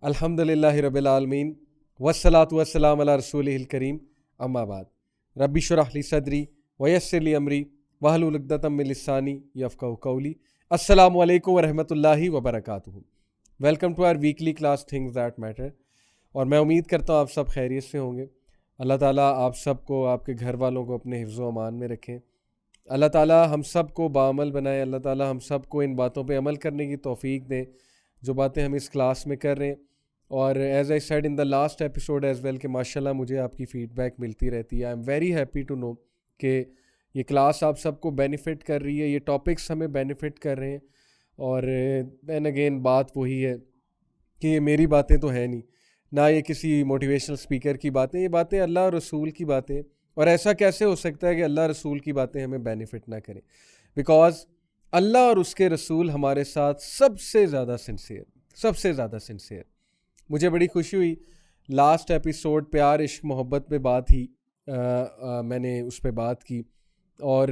الحمد للہ رب العالمین والصلاۃ والسلام علی رسولہ الکریم اما بعد رب اشرح لی صدری ویسر لی امری واحلل عقدۃ من لسانی یفقہوا قولی. السلام علیکم ورحمۃ اللہ وبرکاتہ. Welcome to our weekly class things that matter. اور میں امید کرتا ہوں آپ سب خیریت سے ہوں گے. اللہ تعالیٰ آپ سب کو, آپ کے گھر والوں کو اپنے حفظ و امان میں رکھیں. اللہ تعالیٰ ہم سب کو باعمل بنائے. اللہ تعالیٰ ہم سب کو ان باتوں پہ عمل کرنے کی توفیق دیں جو باتیں ہم اس کلاس میں کر رہے ہیں. اور as I said in the last episode as well کہ ماشاء اللہ مجھے آپ کی فیڈ بیک ملتی رہتی ہے. I am very happy to know کہ یہ کلاس آپ سب کو بینیفٹ کر رہی ہے, یہ ٹاپکس ہمیں بینیفٹ کر رہے ہیں. اور دین اگین بات وہی ہے کہ یہ میری باتیں تو ہیں نہیں, نہ یہ کسی موٹیویشنل اسپیکر کی باتیں, یہ باتیں اللہ اور رسول کی باتیں. اور ایسا کیسے ہو سکتا ہے کہ اللہ رسول کی باتیں ہمیں بینیفٹ نہ کریں, بیکاز اللہ اور اس کے رسول ہمارے ساتھ سب سے زیادہ سنسیئر. مجھے بڑی خوشی ہوئی لاسٹ ایپیسوڈ پیار عشق محبت پہ بات ہی میں نے اس پہ بات کی, اور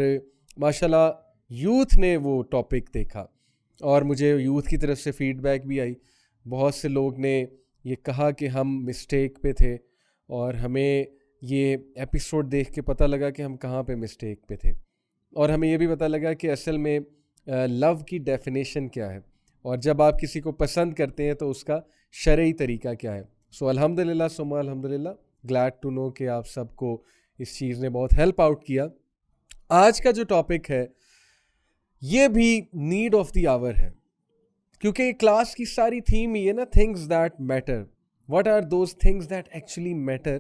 ماشاءاللہ یوتھ نے وہ ٹاپک دیکھا اور مجھے یوتھ کی طرف سے فیڈ بیک بھی آئی. بہت سے لوگ نے یہ کہا کہ ہم مسٹیک پہ تھے, اور ہمیں یہ ایپیسوڈ دیکھ کے پتہ لگا کہ ہم کہاں پہ مسٹیک پہ تھے, اور ہمیں یہ بھی پتہ لگا کہ اصل میں لو کی ڈیفینیشن کیا ہے, اور جب آپ کسی کو پسند کرتے ہیں تو اس کا شرعی طریقہ کیا ہے. سو الحمدللہ ثم الحمدللہ, گلیڈ ٹو نو کہ آپ سب کو اس چیز نے بہت ہیلپ آؤٹ کیا. آج کا جو ٹاپک ہے یہ بھی نیڈ آف دی آور ہے, کیونکہ یہ کلاس کی ساری تھیم ہی ہے نا, things that matter. What are those things that actually matter,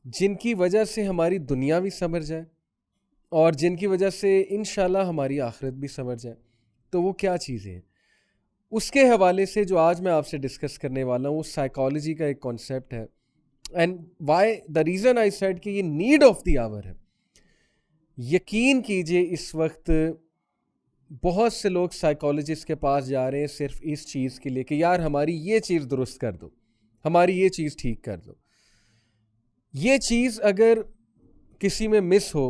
جن کی وجہ سے ہماری دنیا بھی سنور جائے اور جن کی وجہ سے انشاءاللہ ہماری آخرت بھی سنور جائے. تو وہ کیا چیزیں ہیں, اس کے حوالے سے جو آج میں آپ سے ڈسکس کرنے والا ہوں وہ سائیکالوجی کا ایک کانسیپٹ ہے. And why the reason I said کہ یہ نیڈ آف دی آور ہے. یقین کیجئے اس وقت بہت سے لوگ سائیکالوجسٹ کے پاس جا رہے ہیں صرف اس چیز کے لیے کہ یار ہماری یہ چیز درست کر دو, ہماری یہ چیز ٹھیک کر دو. یہ چیز اگر کسی میں مس ہو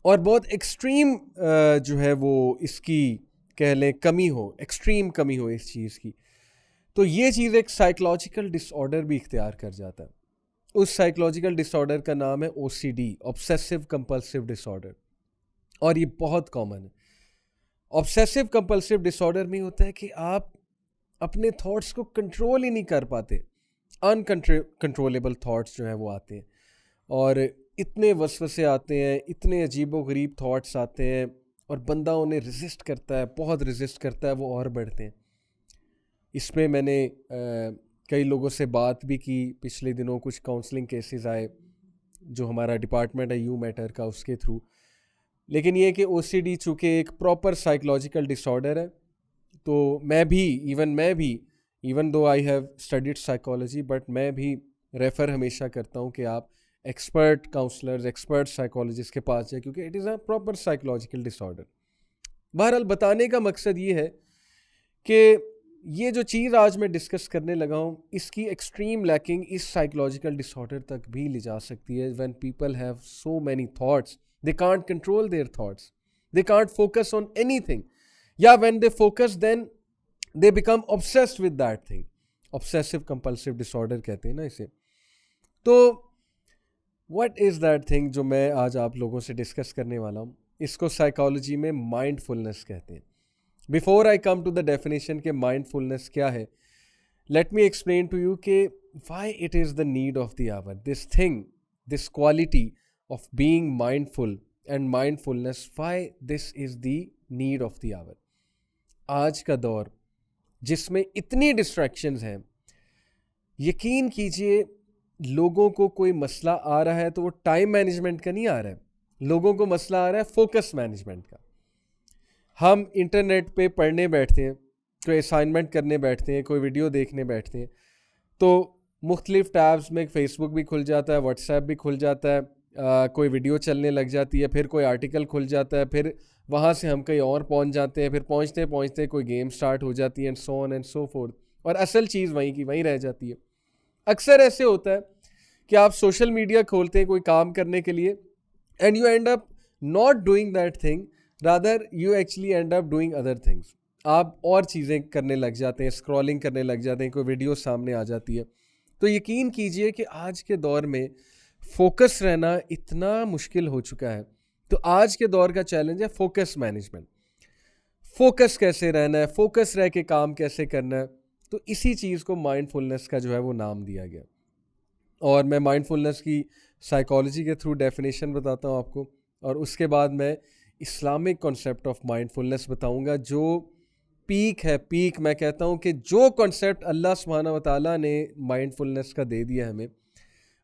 اور بہت ایکسٹریم جو ہے وہ اس کی کہہ لیں کمی ہو, ایکسٹریم کمی ہو اس چیز کی, تو یہ چیز ایک سائیکولوجیکل ڈس آرڈر بھی اختیار کر جاتا ہے. اس سائیکولوجیکل ڈس آرڈر کا نام ہے OCD, آبسیسو کمپلسیو ڈس آرڈر, اور یہ بہت کامن ہے. آبسیسو کمپلسیو ڈس آرڈر میں ہوتا ہے کہ آپ اپنے تھاٹس کو کنٹرول ہی نہیں کر پاتے. کنٹرولیبل تھاٹس جو ہیں وہ آتے ہیں, اور اتنے وسوسے آتے ہیں, اتنے عجیب و غریب تھاٹس آتے ہیں, اور بندہ انہیں ریزسٹ کرتا ہے, بہت ریزسٹ کرتا ہے, وہ اور بڑھتے ہیں. اس میں میں نے کئی لوگوں سے بات بھی کی پچھلے دنوں, کچھ کاؤنسلنگ کیسز آئے جو ہمارا ڈپارٹمنٹ ہے یو میٹر کا, اس کے تھرو. لیکن یہ کہ OCD چونکہ ایک پراپر سائیکولوجیکل ڈس آرڈر ہے, تو میں بھی even though I have studied psychology, but میں بھی ریفر ہمیشہ کرتا ہوں کہ آپ ایکسپرٹ کاؤنسلرز, ایکسپرٹ سائیکالوجسٹ کے پاس جائیں, کیونکہ it is a proper psychological disorder. بہرحال بتانے کا مقصد یہ ہے کہ یہ جو چیز آج میں ڈسکس کرنے لگا ہوں اس کی ایکسٹریم لیکنگ اس سائیکولوجیکل ڈس آرڈر تک بھی لے جا سکتی ہے. When people have so many thoughts, they can't control their thoughts, they can't focus on anything, when they focus then they become obsessed with that thing. obsessive compulsive disorder کہتے ہیں نا اسے. تو what is that thing جو میں آج آپ لوگوں سے ڈسکس کرنے والا ہوں, اس کو سائیکالوجی میں مائنڈ فلنس کہتے ہیں. before I come to the definition کہ مائنڈ فلنس کیا ہے, let me explain to you کہ why it is the need of the hour, this thing, this quality of being mindful and mindfulness, why this is the need of the hour. آج کا دور جس میں اتنی distractions ہیں, یقین کیجئے لوگوں کو کوئی مسئلہ آ رہا ہے تو وہ ٹائم مینجمنٹ کا نہیں آ رہا ہے, لوگوں کو مسئلہ آ رہا ہے فوکس مینجمنٹ کا. ہم انٹرنیٹ پہ پڑھنے بیٹھتے ہیں, کوئی اسائنمنٹ کرنے بیٹھتے ہیں, کوئی ویڈیو دیکھنے بیٹھتے ہیں, تو مختلف ٹیبز میں فیس بک بھی کھل جاتا ہے, واٹس ایپ بھی کھل جاتا ہے, کوئی ویڈیو چلنے لگ جاتی ہے, پھر کوئی آرٹیکل کھل جاتا ہے, پھر وہاں سے ہم کہیں اور پہنچ جاتے ہیں, پھر پہنچتے پہنچتے کوئی گیم سٹارٹ ہو جاتی ہے, and so on and so fourth, اور اصل چیز وہیں کی وہیں رہ جاتی ہے. اکثر ایسے ہوتا ہے کہ آپ سوشل میڈیا کھولتے ہیں کوئی کام کرنے کے لیے, and you and up not doing that thing, rather you actually and up doing other things. آپ اور چیزیں کرنے لگ جاتے ہیں, اسکرولنگ کرنے لگ جاتے ہیں, کوئی ویڈیو سامنے آ جاتی ہے. تو یقین کیجئے کہ آج کے دور میں فوکس رہنا اتنا مشکل ہو چکا ہے. تو آج کے دور کا چیلنج ہے فوکس مینجمنٹ. فوکس کیسے رہنا ہے, فوکس رہ کے کام کیسے کرنا ہے. تو اسی چیز کو مائنڈ فلنس کا جو ہے وہ نام دیا گیا. اور میں مائنڈ فلنس کی سائیکالوجی کے تھرو ڈیفینیشن بتاتا ہوں آپ کو, اور اس کے بعد میں اسلامک کانسیپٹ آف مائنڈ فلنس بتاؤں گا, جو پیک ہے. پیک میں کہتا ہوں کہ جو کانسیپٹ اللہ سبحانہ و تعالیٰ نے مائنڈ فلنس کا دے دیا ہمیں,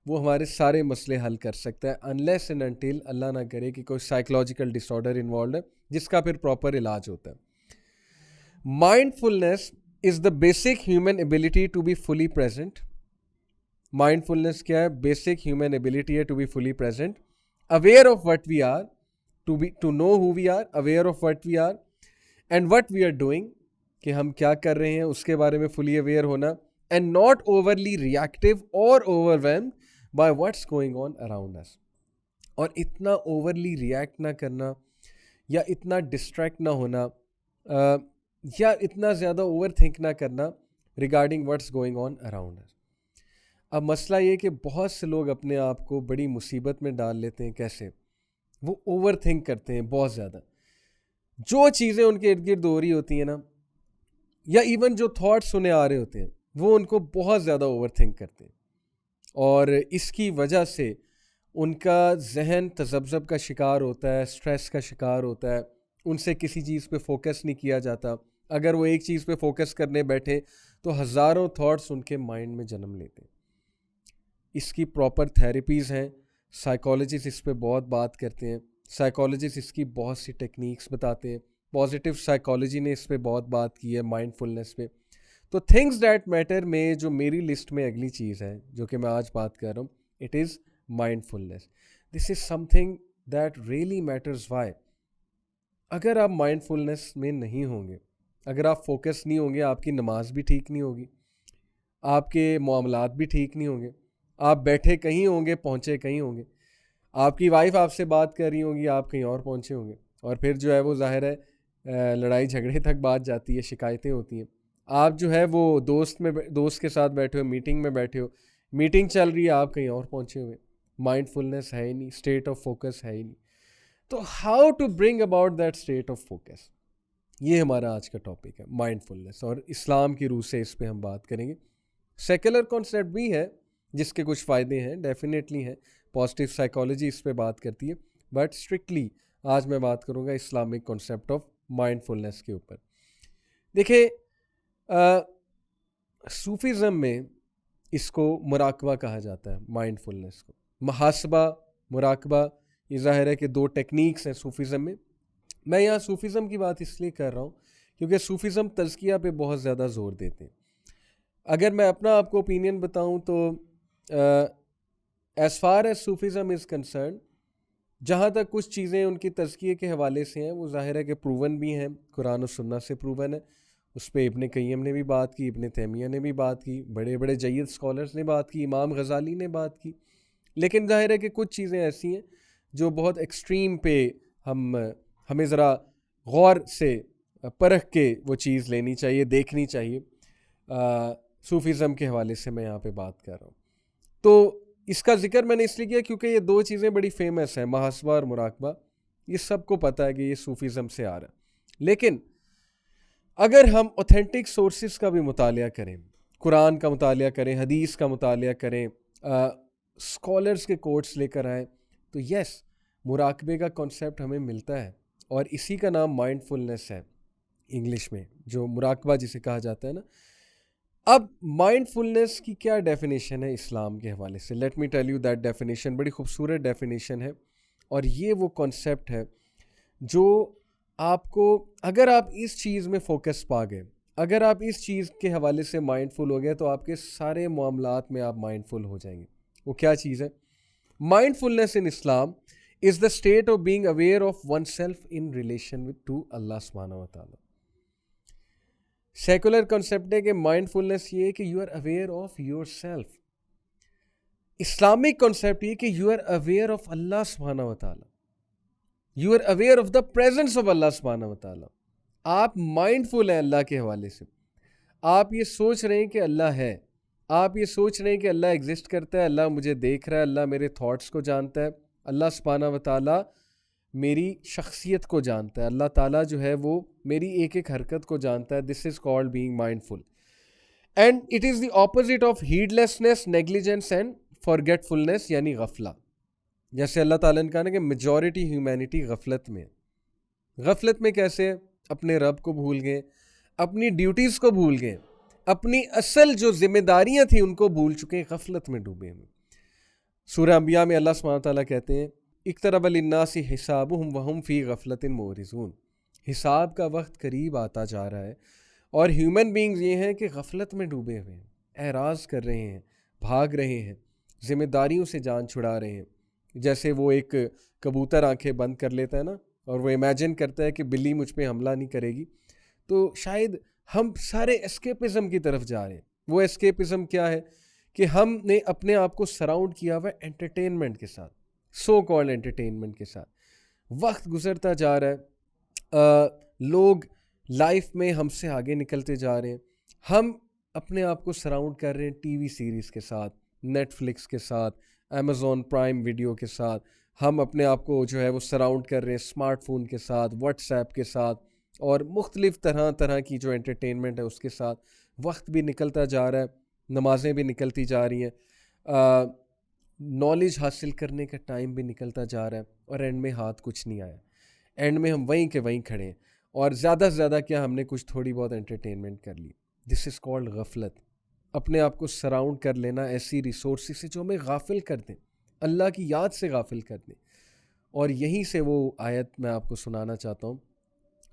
وہ ہمارے سارے مسئلے حل کر سکتا ہے, انلیس اینڈ انٹل اللہ نہ کرے کہ کوئی سائیکولوجیکل ڈس آرڈر انوالوڈ ہے جس کا پھر پراپر علاج ہوتا ہے. Mindfulness is the basic human ability to be fully present. Mindfulness کیا ہے؟ بیسک ہیومن ایبلٹی ہے to be fully present, aware of what we are, to know who we are, aware of what we are and what we are doing, کہ ہم کیا کر رہے ہیں اس کے بارے میں فلی اویئر ہونا, اینڈ ناٹ اوورلی ریئیکٹیو اور overwhelmed by what's going on around us. اور اتنا اوورلی ریئیکٹ نہ کرنا, یا اتنا ڈسٹریکٹ نہ ہونا, یا اتنا زیادہ اوور تھنک نہ کرنا regarding what's going on around us. اب مسئلہ یہ کہ بہت سے لوگ اپنے آپ کو بڑی مصیبت میں ڈال لیتے ہیں. کیسے؟ وہ اوور تھنک کرتے ہیں بہت زیادہ. جو چیزیں ان کے ارد گرد ہو رہی ہوتی ہیں نا, یا ایون جو تھاٹس انہیں آ رہے ہوتے ہیں, وہ ان کو بہت زیادہ اوور تھنک کرتے ہیں, اور اس کی وجہ سے ان کا ذہن تذبذب کا شکار ہوتا ہے, اسٹریس کا شکار ہوتا ہے. ان سے کسی چیز پہ فوکس نہیں کیا جاتا. اگر وہ ایک چیز پہ فوکس کرنے بیٹھے تو ہزاروں تھاٹس ان کے مائنڈ میں جنم لیتے ہیں. اس کی پراپر تھیراپیز ہیں, سائیکالوجسٹ اس پہ بہت بات کرتے ہیں, سائیکالوجسٹ اس کی بہت سی ٹیکنیکس بتاتے ہیں. پازیٹیو سائیکالوجی نے اس پہ بہت بات کی ہے, مائنڈ فلنس پہ. تو تھنگز دیٹ میٹر میں جو میری لسٹ میں اگلی چیز ہے جو کہ میں آج بات کر رہا ہوں, it is mindfulness. This is something that really matters. Why? اگر آپ مائنڈ فلنس میں نہیں ہوں گے, اگر آپ فوکس نہیں ہوں گے, آپ کی نماز بھی ٹھیک نہیں ہوگی, آپ کے معاملات بھی ٹھیک نہیں ہوں گے. آپ بیٹھے کہیں ہوں گے, پہنچے کہیں ہوں گے. آپ کی وائف آپ سے بات کر رہی ہوں گی, آپ کہیں اور پہنچے ہوں گے, اور پھر جو ہے وہ ظاہر ہے لڑائی جھگڑے تک بات جاتی ہے, شکایتیں ہوتی ہیں. آپ جو ہے وہ دوست کے ساتھ بیٹھے ہو, میٹنگ میں بیٹھے ہو, میٹنگ چل رہی ہے, آپ کہیں اور پہنچے ہوئے. مائنڈ فلنس ہے ہی نہیں, اسٹیٹ آف فوکس ہے ہی نہیں. تو how to bring about that state of focus, یہ ہمارا آج کا ٹاپک ہے, مائنڈ فلنس. اور اسلام کی روح سے اس پہ ہم بات کریں گے. سیکولر کانسیپٹ بھی ہے جس کے کچھ فائدے ہیں, ڈیفینیٹلی ہیں. پازیٹیو سائیکالوجی اس پہ بات کرتی ہے, بٹ اسٹرکٹلی آج میں بات کروں گا اسلامک کانسیپٹ آف مائنڈ فلنس کے اوپر. دیکھیں, صوفیزم میں اس کو مراقبہ کہا جاتا ہے, مائنڈ فلنس کو. محاسبہ, مراقبہ, یہ ظاہر ہے کہ دو ٹیکنیکس ہیں صوفیزم میں. میں یہاں صوفیزم کی بات اس لیے کر رہا ہوں کیونکہ صوفیزم تزکیہ پہ بہت زیادہ زور دیتے ہیں. اگر میں اپنا آپ کو اوپینین بتاؤں تو as far as Sufism is concern, جہاں تک کچھ چیزیں ان کی تزکیے کے حوالے سے ہیں, وہ ظاہر ہے کہ پروون بھی ہیں, قرآن و سنت سے پروون ہے. اس پہ ابن قیم نے بھی بات کی, ابن تیمیہ نے بھی بات کی, بڑے بڑے جید اسکالرز نے بات کی, امام غزالی نے بات کی. لیکن ظاہر ہے کہ کچھ چیزیں ایسی ہیں جو بہت ایکسٹریم پہ ہمیں ذرا غور سے پرکھ کے وہ چیز لینی چاہیے, دیکھنی چاہیے. صوفیزم کے حوالے سے میں یہاں پہ بات کر رہا ہوں. تو اس کا ذکر میں نے اس لیے کیا کیونکہ یہ دو چیزیں بڑی فیمس ہیں, محاسبہ اور مراقبہ. یہ سب کو پتہ ہے کہ یہ صوفیزم سے آ رہا ہے. لیکن اگر ہم اوتھینٹک سورسز کا بھی مطالعہ کریں, قرآن کا مطالعہ کریں, حدیث کا مطالعہ کریں, اسکالرز کے کوٹس لے کر آئیں, تو یس, مراقبے کا کانسیپٹ ہمیں ملتا ہے, اور اسی کا نام مائنڈ فلنس ہے انگلش میں, جو مراقبہ جسے کہا جاتا ہے نا. اب مائنڈ فلنس کی کیا ڈیفینیشن ہے اسلام کے حوالے سے؟ Let me tell you that definition. بڑی خوبصورت ڈیفینیشن ہے, اور یہ وہ کانسیپٹ ہے جو آپ کو, اگر آپ اس چیز میں فوکس پا گئے, اگر آپ اس چیز کے حوالے سے مائنڈ فل ہو گئے, تو آپ کے سارے معاملات میں آپ مائنڈ فل ہو جائیں گے. وہ کیا چیز ہے؟ Mindfulness in Islam is the state of being aware of oneself in relation to Allah subhanahu wa ta'ala. Secular concept ہے کہ مائنڈ فلنس یہ ہے کہ you are aware of your self. Islamic concept یہ کہ you are aware of اللہ سبحانہ و تعالیٰ, you are aware of the presence of اللہ سبحانہ و تعالیٰ. آپ مائنڈفل ہیں اللہ کے حوالے سے. آپ یہ سوچ رہے ہیں کہ اللہ ہے, آپ یہ سوچ رہے ہیں کہ اللہ ایگزسٹ کرتا ہے, اللہ مجھے دیکھ رہا ہے, اللہ میرے تھاٹس کو جانتا ہے, اللہ سبحانہ و تعالیٰ میری شخصیت کو جانتا ہے, اللہ تعالیٰ جو ہے وہ میری ایک ایک حرکت کو جانتا ہے. This is called being mindful. And it is the opposite of heedlessness, negligence and forgetfulness, یعنی غفلہ. جیسے اللہ تعالیٰ نے کہا نا کہ میجورٹی ہیومینٹی غفلت میں. غفلت میں کیسے؟ اپنے رب کو بھول گئے, اپنی ڈیوٹیز کو بھول گئے, اپنی اصل جو ذمہ داریاں تھیں ان کو بھول چکے, غفلت میں ڈوبے ہیں. سورہ انبیاء میں اللہ سبحانہ تعالیٰ کہتے ہیں اقترب للناس حسابهم وهم فی غفلۃ معرضون. حساب کا وقت قریب آتا جا رہا ہے اور ہیومن بینگز یہ ہیں کہ غفلت میں ڈوبے ہوئے ہیں, اعراض کر رہے ہیں, بھاگ رہے ہیں, ذمہ داریوں سے جان چھڑا رہے ہیں. جیسے وہ ایک کبوتر آنکھیں بند کر لیتا ہے نا, اور وہ امیجن کرتا ہے کہ بلی مجھ پہ حملہ نہیں کرے گی, تو شاید ہم سارے اسکیپزم کی طرف جا رہے ہیں. وہ اسکیپزم کیا ہے کہ ہم نے اپنے آپ کو سراؤنڈ کیا ہوا ہے انٹرٹینمنٹ کے ساتھ, سو کالڈ انٹرٹینمنٹ کے ساتھ. وقت گزرتا جا رہا ہے, لوگ لائف میں ہم سے آگے نکلتے جا رہے ہیں. ہم اپنے آپ کو سراؤنڈ کر رہے ہیں ٹی وی سیریز کے ساتھ, نیٹ فلکس کے ساتھ, امیزون پرائم ویڈیو کے ساتھ. ہم اپنے آپ کو جو ہے وہ سراؤنڈ کر رہے ہیں اسمارٹ فون کے ساتھ, واٹس ایپ کے ساتھ, اور مختلف طرح کی جو انٹرٹینمنٹ ہے اس کے ساتھ. وقت بھی نکلتا جا رہا ہے, نمازیں بھی نکلتی جا رہی ہیں, نالج حاصل کرنے کا ٹائم بھی نکلتا جا رہا ہے, اور اینڈ میں ہاتھ کچھ نہیں آیا. اینڈ میں ہم وہیں کے وہیں کھڑے ہیں, اور زیادہ سے زیادہ کیا ہم نے کچھ تھوڑی بہت انٹرٹینمنٹ کر لی. دس از کالڈ غفلت. اپنے آپ کو سراؤنڈ کر لینا ایسی ریسورسز سے جو ہمیں غافل کر دیں, اللہ کی یاد سے غافل کر دیں. اور یہیں سے وہ آیت میں آپ کو سنانا چاہتا ہوں.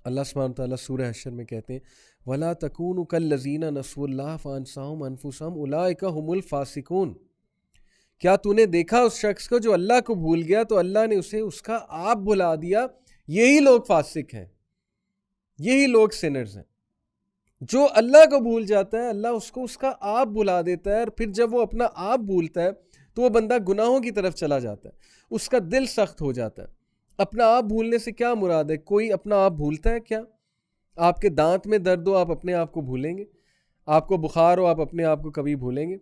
اللہ سبحانہ وتعالیٰ سورہ حشر میں کہتے ہیں وَلَا تَكُونُوا كَالَّذِينَ نَسُوا اللَّهَ فَأَنسَاهُمْ أَنفُسَهُمْ أُولَٰئِكَ هُمُ الْفَاسِقُونَ. کیا تو نے دیکھا اس شخص کو جو اللہ کو بھول گیا تو اللہ نے اسے اس کا آپ بھلا دیا؟ یہی لوگ فاسق ہیں, یہی لوگ سنرز ہیں. جو اللہ کو بھول جاتا ہے اللہ اس کو اس کا آپ بھلا دیتا ہے, اور پھر جب وہ اپنا آپ بھولتا ہے تو وہ بندہ گناہوں کی طرف چلا جاتا ہے, اس کا دل سخت ہو جاتا ہے. اپنا آپ بھولنے سے کیا مراد ہے؟ کوئی اپنا آپ بھولتا ہے کیا؟ آپ کے دانت میں درد ہو آپ اپنے آپ کو بھولیں گے؟ آپ کو بخار ہو آپ اپنے آپ کو کبھی بھولیں گے؟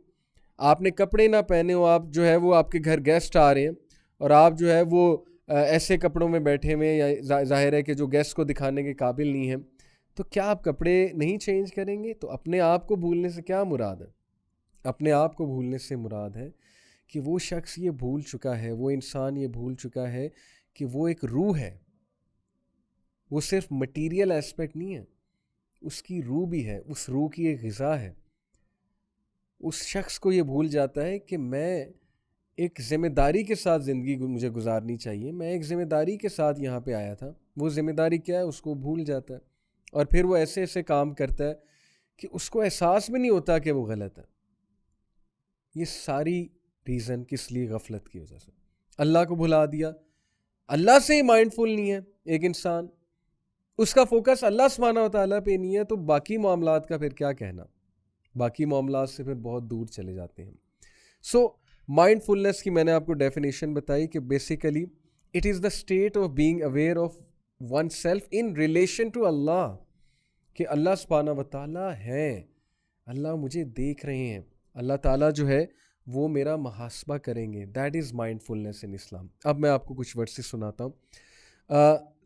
آپ نے کپڑے نہ پہنے ہو, آپ جو ہے وہ آپ کے گھر گیسٹ آ رہے ہیں اور آپ جو ہے وہ ایسے کپڑوں میں بیٹھے ہوئے, یا ظاہر ہے کہ جو گیسٹ کو دکھانے کے قابل نہیں ہیں, تو کیا آپ کپڑے نہیں چینج کریں گے؟ تو اپنے آپ کو بھولنے سے کیا مراد ہے؟ اپنے آپ کو بھولنے سے مراد ہے کہ وہ شخص یہ بھول چکا ہے, وہ انسان یہ بھول چکا ہے کہ وہ ایک روح ہے. وہ صرف مٹیریل ایسپیکٹ نہیں ہے, اس کی روح بھی ہے, اس روح کی ایک غذا ہے. اس شخص کو یہ بھول جاتا ہے کہ میں ایک ذمہ داری کے ساتھ زندگی مجھے گزارنی چاہیے, میں ایک ذمہ داری کے ساتھ یہاں پہ آیا تھا. وہ ذمہ داری کیا ہے اس کو بھول جاتا ہے, اور پھر وہ ایسے ایسے کام کرتا ہے کہ اس کو احساس بھی نہیں ہوتا کہ وہ غلط ہے. یہ ساری ریزن کس لیے؟ غفلت کی وجہ سے. اللہ کو بھلا دیا, اللہ سے ہی مائنڈفل نہیں ہے ایک انسان, اس کا فوکس اللہ سبحانہ و تعالیٰ پہ نہیں ہے, تو باقی معاملات کا پھر کیا کہنا؟ باقی معاملات سے پھر بہت دور چلے جاتے ہیں. سو مائنڈ فلنس کی میں نے آپ کو ڈیفینیشن بتائی کہ basically it is the state of being aware of oneself in relation to اللہ, کہ اللہ سبحانہ و تعالیٰ ہیں, اللہ مجھے دیکھ رہے ہیں, اللہ تعالیٰ جو ہے وہ میرا محاسبہ کریں گے. دیٹ از مائنڈ فلنس ان اسلام. اب میں آپ کو کچھ ورسز سناتا ہوں.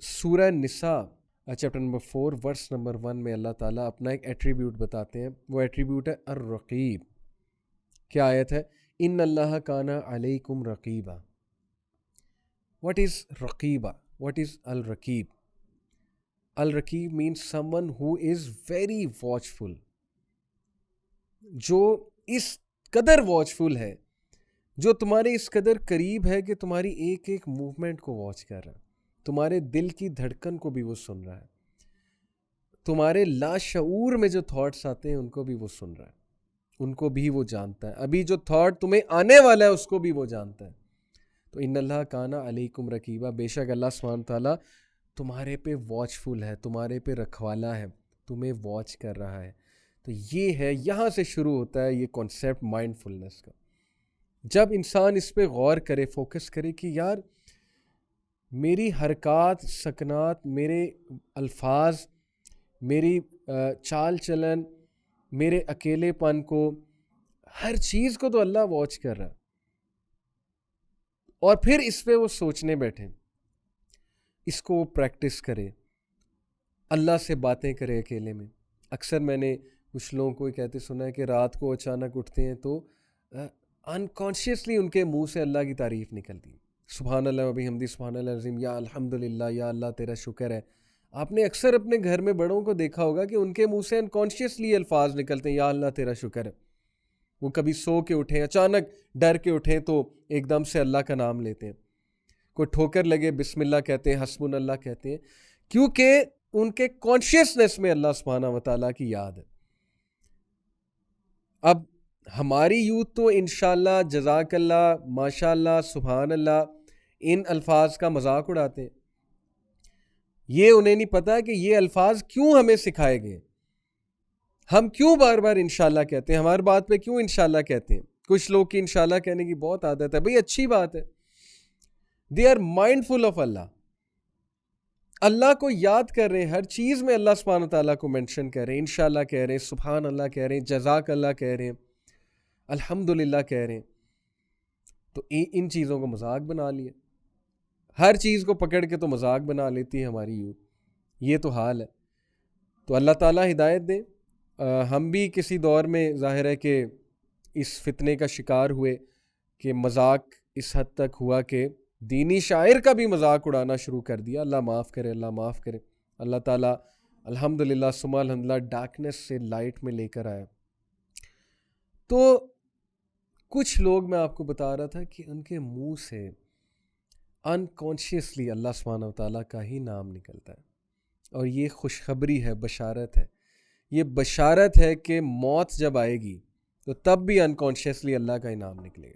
سورہ نساء چیپٹر نمبر 4 ورس نمبر 1 میں اللہ تعالیٰ اپنا ایک ایٹریبیوٹ بتاتے ہیں. وہ ایٹریبیوٹ ہے الرقیب. کیا آیت ہے؟ ان اللہ کان علیکم رقیبا. واٹ از رقیبا؟ واٹ از الرقیب؟ الرقیب means someone who is very watchful, جو اس قدر واچفل ہے, جو تمہارے اس قدر قریب ہے کہ تمہاری ایک ایک موومنٹ کو واچ کر رہا ہے, تمہارے دل کی دھڑکن کو بھی وہ سن رہا ہے, تمہارے لاشعور میں جو تھاٹس آتے ہیں ان کو بھی وہ سن رہا ہے, ان کو بھی وہ جانتا ہے, ابھی جو تھاٹ تمہیں آنے والا ہے اس کو بھی وہ جانتا ہے. تو ان اللہ کانا علیکم رقیبا, بے شک اللہ سبحانہ تعالیٰ تمہارے پہ واچفل ہے, تمہارے پہ رکھوالا ہے, تمہیں واچ کر رہا ہے. تو یہ ہے, یہاں سے شروع ہوتا ہے یہ کانسیپٹ مائنڈ فلنس کا. جب انسان اس پہ غور کرے, فوکس کرے کہ یار میری حرکات سکنات, میرے الفاظ, میری چال چلن، میرے اکیلے پن کو، ہر چیز کو تو اللہ واچ کر رہا ہے. اور پھر اس پہ وہ سوچنے بیٹھے، اس کو وہ پریکٹس کرے، اللہ سے باتیں کرے اکیلے میں. اکثر میں نے کچھ لوگوں کو کہتے سنا ہے کہ رات کو اچانک اٹھتے ہیں تو انکانشیسلی ان کے منہ سے اللہ کی تعریف نکلتی ہے. سبحان اللہ و بحمدہ، سبحان اللہ العظیم، یا الحمدللہ، یا اللہ تیرا شکر ہے. آپ نے اکثر اپنے گھر میں بڑوں کو دیکھا ہوگا کہ ان کے منہ سے انکانشیسلی الفاظ نکلتے ہیں، یا اللہ تیرا شکر ہے. وہ کبھی سو کے اٹھیں، اچانک ڈر کے اٹھیں تو ایک دم سے اللہ کا نام لیتے ہیں. کوئی ٹھوکر لگے بسم اللہ کہتے ہیں، حسبنا اللہ کہتے ہیں، کیونکہ ان کے کانشیسنس میں اللہ سبحانہ و تعالیٰ کی یاد ہے. اب ہماری یوتھ تو انشاءاللہ، جزاک اللہ، ماشاء اللہ، سبحان اللہ، ان الفاظ کا مذاق اڑاتے ہیں. یہ انہیں نہیں پتا کہ یہ الفاظ کیوں ہمیں سکھائے گئے. ہم کیوں بار بار انشاءاللہ کہتے ہیں، ہماری بات پہ کیوں انشاءاللہ کہتے ہیں. کچھ لوگ کی انشاءاللہ کہنے کی بہت عادت ہے، بھئی اچھی بات ہے. دے آر مائنڈفل آف اللہ، اللہ کو یاد کر رہے ہیں، ہر چیز میں اللہ سبحانہ و تعالیٰ کو مینشن کر رہے ہیں، انشاءاللہ کہہ رہے ہیں، سبحان اللہ کہہ رہے ہیں، جزاک اللہ کہہ رہے ہیں، الحمدللہ کہہ رہے ہیں. تو ان چیزوں کو مذاق بنا لیا. ہر چیز کو پکڑ کے تو مذاق بنا لیتی ہے ہماری یوتھ. یہ تو حال ہے. تو اللہ تعالیٰ ہدایت دے. ہم بھی کسی دور میں ظاہر ہے کہ اس فتنے کا شکار ہوئے کہ مذاق اس حد تک ہوا کہ دینی شاعر کا بھی مذاق اڑانا شروع کر دیا. اللہ معاف کرے، اللہ معاف کرے. اللہ تعالیٰ الحمدللہ ثم الحمدللہ ڈارکنیس سے لائٹ میں لے کر آیا. تو کچھ لوگ، میں آپ کو بتا رہا تھا کہ ان کے منہ سے انکانشیسلی اللہ سبحانہ و تعالیٰ کا ہی نام نکلتا ہے. اور یہ خوشخبری ہے، بشارت ہے. یہ بشارت ہے کہ موت جب آئے گی تو تب بھی انکانشیسلی اللہ کا ہی نام نکلے گا.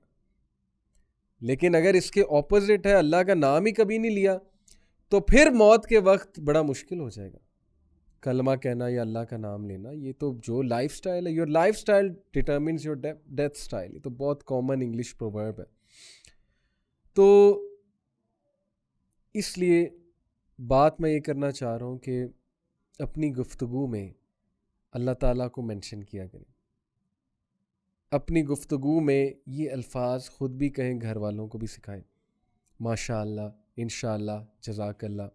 لیکن اگر اس کے اپوزٹ ہے، اللہ کا نام ہی کبھی نہیں لیا، تو پھر موت کے وقت بڑا مشکل ہو جائے گا کلمہ کہنا یا اللہ کا نام لینا. یہ تو جو لائف سٹائل ہے، your life style determines your death style. یہ تو بہت کامن انگلش پروورب ہے. تو اس لیے بات میں یہ کرنا چاہ رہا ہوں کہ اپنی گفتگو میں اللہ تعالیٰ کو مینشن کیا کریں. اپنی گفتگو میں یہ الفاظ خود بھی کہیں، گھر والوں کو بھی سکھائیں. ماشاء اللہ، انشاءاللہ، جزاک اللہ،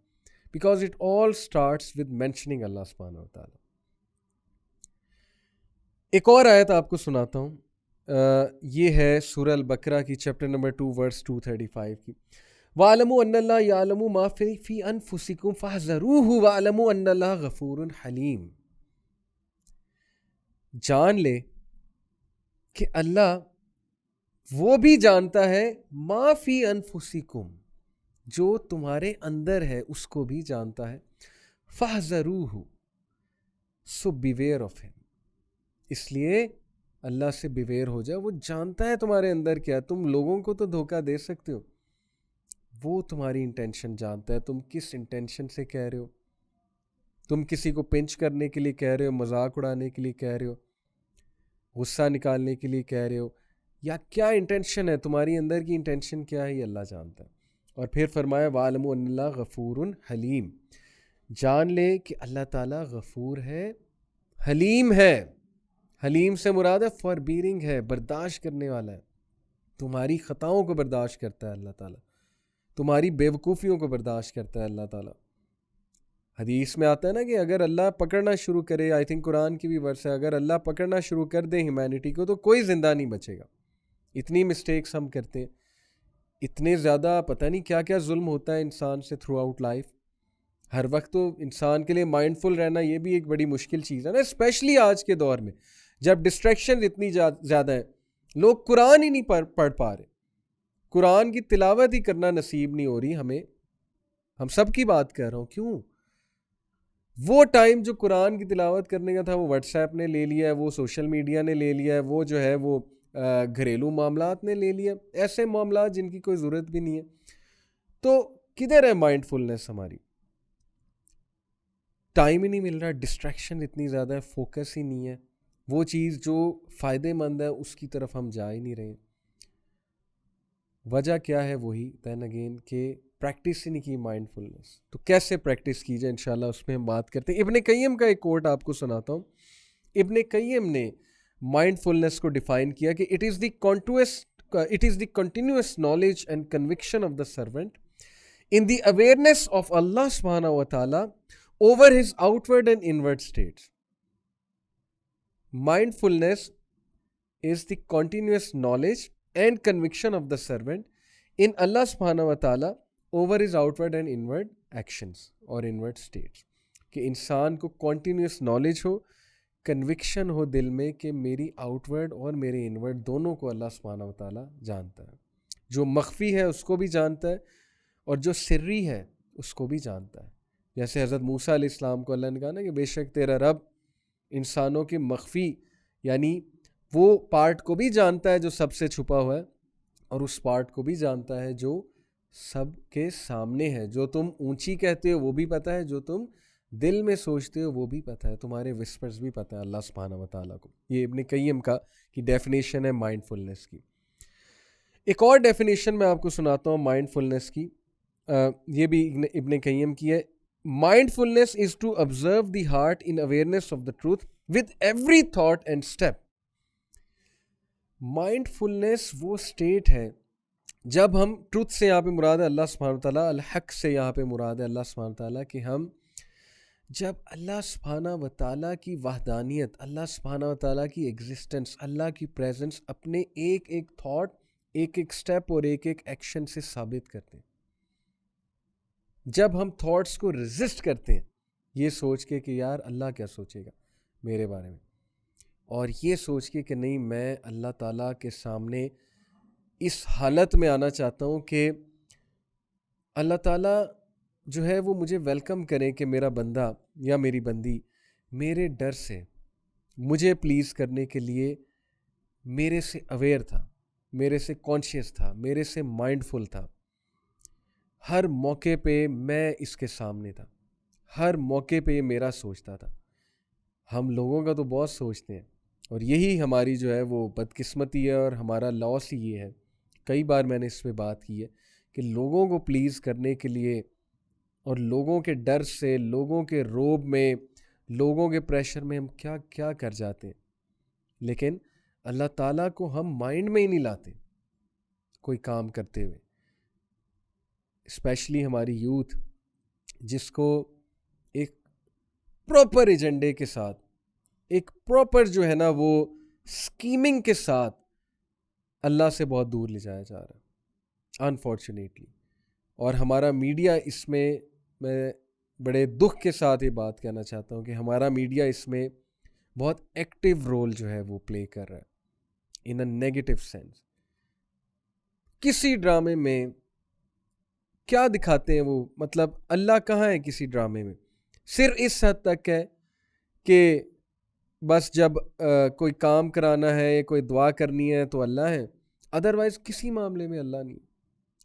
because it all starts with mentioning اللہ سبحانہ و تعالیٰ. ایک اور آیت آپ کو سناتا ہوں. یہ ہے سورہ البقرہ کی چیپٹر نمبر 2 ورس 235 کی. وَاعْلَمُوا أَنَّ اللَّهَ يَعْلَمُ مَا فِي أَنفُسِكُمْ فَاحْذَرُوهُ وَاعْلَمُوا أَنَّ اللَّهَ غَفُورٌ حَلِيمٌ. جان لے کہ اللہ وہ بھی جانتا ہے ما فی انفسکم، جو تمہارے اندر ہے اس کو بھی جانتا ہے. فاحذروہ، سو بیویئر آف ہم. اس لیے اللہ سے بیویئر ہو جائے. وہ جانتا ہے تمہارے اندر کیا. تم لوگوں کو تو دھوکہ دے سکتے ہو، وہ تمہاری انٹینشن جانتا ہے. تم کس انٹینشن سے کہہ رہے ہو. تم کسی کو پنچ کرنے کے لیے کہہ رہے ہو، مذاق اڑانے کے لیے کہہ رہے ہو، غصہ نکالنے کے لیے کہہ رہے ہو، یا کیا انٹینشن ہے تمہاری اندر کی انٹینشن کیا ہے، یہ اللہ جانتا ہے. اور پھر فرمایا وَاعْلَمُوا أَنَّ اللَّهَ غَفُورٌ حَلِيمٌ. جان لے کہ اللہ تعالیٰ غفور ہے، حلیم ہے. حلیم سے مراد ہے فاربیئرنگ ہے، برداشت کرنے والا ہے. تمہاری خطاؤں کو برداشت کرتا ہے اللہ تعالیٰ، تمہاری بے وقوفیوں کو برداشت کرتا ہے اللہ تعالیٰ. حدیث میں آتا ہے نا کہ اگر اللہ پکڑنا شروع کرے، آئی تھنک قرآن کی بھی ورس ہے، اگر اللہ پکڑنا شروع کر دے ہیومینٹی کو تو کوئی زندہ نہیں بچے گا. اتنی مسٹیکس ہم کرتے ہیں، اتنے زیادہ پتہ نہیں کیا کیا ظلم ہوتا ہے انسان سے تھرو آؤٹ لائف. ہر وقت تو انسان کے لیے مائنڈ فل رہنا یہ بھی ایک بڑی مشکل چیز ہے نا، اسپیشلی آج کے دور میں جب ڈسٹریکشن اتنی زیادہ ہیں. لوگ قرآن ہی نہیں پڑھ پا رہے، قرآن کی تلاوت ہی کرنا نصیب نہیں ہو رہی ہمیں. ہم سب کی بات کر رہا ہوں. کیوں؟ وہ ٹائم جو قرآن کی تلاوت کرنے کا تھا وہ واٹس ایپ نے لے لیا ہے، وہ سوشل میڈیا نے لے لیا ہے، وہ جو ہے وہ گھریلو معاملات نے لے لیا، ایسے معاملات جن کی کوئی ضرورت بھی نہیں ہے. تو کدھر ہے مائنڈ فلنس ہماری؟ ٹائم ہی نہیں مل رہا، ڈسٹریکشن اتنی زیادہ ہے، فوکس ہی نہیں ہے. وہ چیز جو فائدے مند ہے اس کی طرف ہم جا ہی نہیں رہے. وجہ کیا ہے؟ وہی دین اگین کہ پریکٹس ہی نہیں کی مائنڈ فلنس. تو کیسے پریکٹس کی جائے انشاءاللہ اس پہ ہم بات کرتے ہیں. ابن قیم کا ایک کوٹ آپ کو سناتا ہوں. ابن قیم نے مائنڈ فلنس کو ڈیفائن کیا کہ it is the continuous knowledge and conviction of the servant in the awareness of Allah subhanahu wa ta'ala over his outward and inward states. Mindfulness is the continuous knowledge and conviction of the servant in Allah subhanahu wa ta'ala over his outward and inward actions or inward states. کہ انسان کو continuous knowledge ہو, conviction ہو دل میں کہ میری outward اور میرے inward دونوں کو اللہ سبحانہ و تعالیٰ جانتا ہے. جو مخفی ہے اس کو بھی جانتا ہے اور جو سری ہے اس کو بھی جانتا ہے. جیسے حضرت موسیٰ علیہ السلام کو اللہ نے کہا نا کہ بے شک تیرا رب انسانوں کے مخفی یعنی وہ پارٹ کو بھی جانتا ہے جو سب سے چھپا ہوا ہے, اور اس پارٹ کو بھی جانتا ہے جو سب کے سامنے ہے. جو تم اونچی کہتے ہو وہ بھی پتہ ہے, جو تم دل میں سوچتے ہو وہ بھی پتہ ہے, تمہارے وسپرز بھی پتہ ہے اللہ سبحانہ و تعالیٰ کو. یہ ابن قیم کا کی ڈیفینیشن ہے مائنڈ فلنس کی. ایک اور ڈیفینیشن میں آپ کو سناتا ہوں مائنڈ فلنس کی, یہ بھی ابن قیم کی ہے. Mindfulness is to observe the heart in awareness of the truth with every thought and step. Mindfulness وہ اسٹیٹ ہے جب ہم ٹروتھ سے یہاں پہ مراد ہے اللہ سبحانہ تعالیٰ, الحق سے یہاں پہ مراد ہے اللہ سبحانہ تعالیٰ, کہ ہم جب اللہ سبحانہ و تعالیٰ کی وحدانیت, اللہ سبحانہ و تعالیٰ کی ایگزسٹنس, اللہ کی پریزنس اپنے ایک ایک تھاٹ, ایک ایک اسٹیپ اور ایک ایک ایکشن سے ثابت کرتے ہیں. جب ہم تھاٹس کو ریزسٹ کرتے ہیں یہ سوچ کے کہ یار اللہ کیا سوچے گا میرے بارے میں, اور یہ سوچ کے کہ نہیں میں اللہ تعالیٰ کے سامنے اس حالت میں آنا چاہتا ہوں کہ اللہ تعالیٰ جو ہے وہ مجھے ویلکم کریں کہ میرا بندہ یا میری بندی میرے ڈر سے مجھے پلیز کرنے کے لیے میرے سے اویئر تھا, میرے سے کانشیس تھا, میرے سے مائنڈفل تھا. ہر موقع پہ میں اس کے سامنے تھا, ہر موقع پہ یہ میرا سوچتا تھا. ہم لوگوں کا تو بہت سوچتے ہیں اور یہی ہماری جو ہے وہ بدقسمتی ہے اور ہمارا لاس ہی یہ ہے. کئی بار میں نے اس پہ بات کی ہے کہ لوگوں کو پلیز کرنے کے لیے اور لوگوں کے ڈر سے, لوگوں کے روب میں, لوگوں کے پریشر میں ہم کیا کیا کر جاتے ہیں, لیکن اللہ تعالیٰ کو ہم مائنڈ میں ہی نہیں لاتے کوئی کام کرتے ہوئے. اسپیشلی ہماری یوتھ جس کو ایک پراپر ایجنڈے کے ساتھ, ایک پراپر جو ہے نا وہ اسکیمنگ کے ساتھ اللہ سے بہت دور لے جایا جا رہا ہے انفارچونیٹلی. اور ہمارا میڈیا اس میں بڑے دکھ کے ساتھ یہ بات کہنا چاہتا ہوں کہ ہمارا میڈیا اس میں بہت ایکٹیو رول جو ہے وہ پلے کر رہا ہے ان اے نیگیٹو سینس. کسی ڈرامے میں کیا دکھاتے ہیں وہ, مطلب اللہ کہاں ہے کسی ڈرامے میں؟ صرف اس حد تک ہے کہ بس جب کوئی کام کرانا ہے یا کوئی دعا کرنی ہے تو اللہ ہے, ادروائز کسی معاملے میں اللہ نہیں,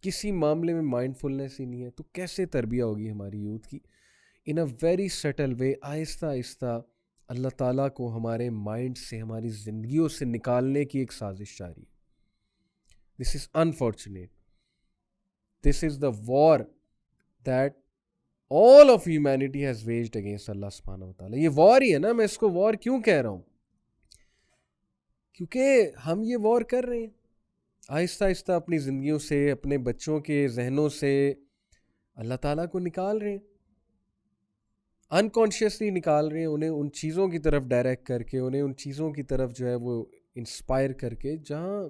کسی معاملے میں مائنڈ فلنس ہی نہیں ہے. تو کیسے تربیت ہوگی ہماری یوتھ کی؟ ان اے ویری سٹل وے, آہستہ آہستہ اللہ تعالیٰ کو ہمارے مائنڈ سے, ہماری زندگیوں سے نکالنے کی ایک سازش جاری ہے. This is unfortunate. This is the war that all of humanity has waged against اللہ سبحانہ و تعالیٰ. یہ وار ہی ہے نا, میں اس کو وار کیوں کہہ رہا ہوں؟ کیونکہ ہم یہ وار کر رہے ہیں آہستہ آہستہ اپنی زندگیوں سے, اپنے بچوں کے ذہنوں سے اللہ تعالیٰ کو نکال رہے ہیں, انکانشیسلی نکال رہے ہیں, انہیں ان چیزوں کی طرف ڈائریکٹ کر کے, انہیں ان چیزوں کی طرف جو ہے وہ انسپائر کر کے جہاں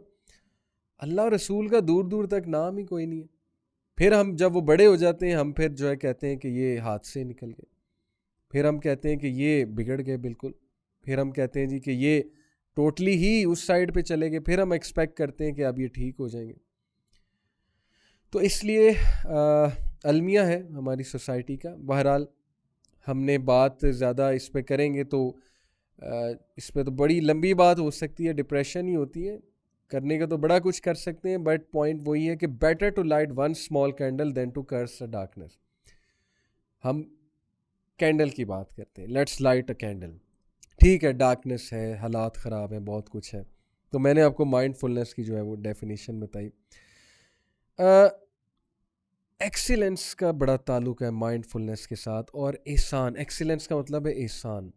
اللہ رسول کا دور دور تک نام ہی کوئی نہیں ہے. پھر ہم جب وہ بڑے ہو جاتے ہیں ہم پھر جو ہے کہتے ہیں کہ یہ ہاتھ سے نکل گئے, پھر ہم کہتے ہیں کہ یہ بگڑ گئے بالکل, پھر ہم کہتے ہیں جی کہ یہ ٹوٹلی ہی اس سائڈ پہ چلے گئے, پھر ہم ایکسپیکٹ کرتے ہیں کہ اب یہ ٹھیک ہو جائیں گے. تو اس لیے المیہ ہے ہماری سوسائٹی کا. بہرحال ہم نے بات زیادہ اس پہ کریں گے تو اس پہ تو بڑی لمبی بات ہو سکتی ہے, ڈپریشن ہی ہوتی ہے. کرنے کا تو بڑا کچھ کر سکتے ہیں, بٹ پوائنٹ وہی ہے کہ better to light one small candle than to curse the darkness. ہم کینڈل کی بات کرتے ہیں, لیٹس لائٹ اے کینڈل. ٹھیک ہے ڈارکنیس ہے, حالات خراب ہیں, بہت کچھ ہے. تو میں نے آپ کو مائنڈ فلنس کی جو ہے وہ ڈیفینیشن بتائی. ایکسیلنس کا بڑا تعلق ہے مائنڈ فلنس کے ساتھ، اور احسان، ایکسیلنس کا مطلب ہے احسان.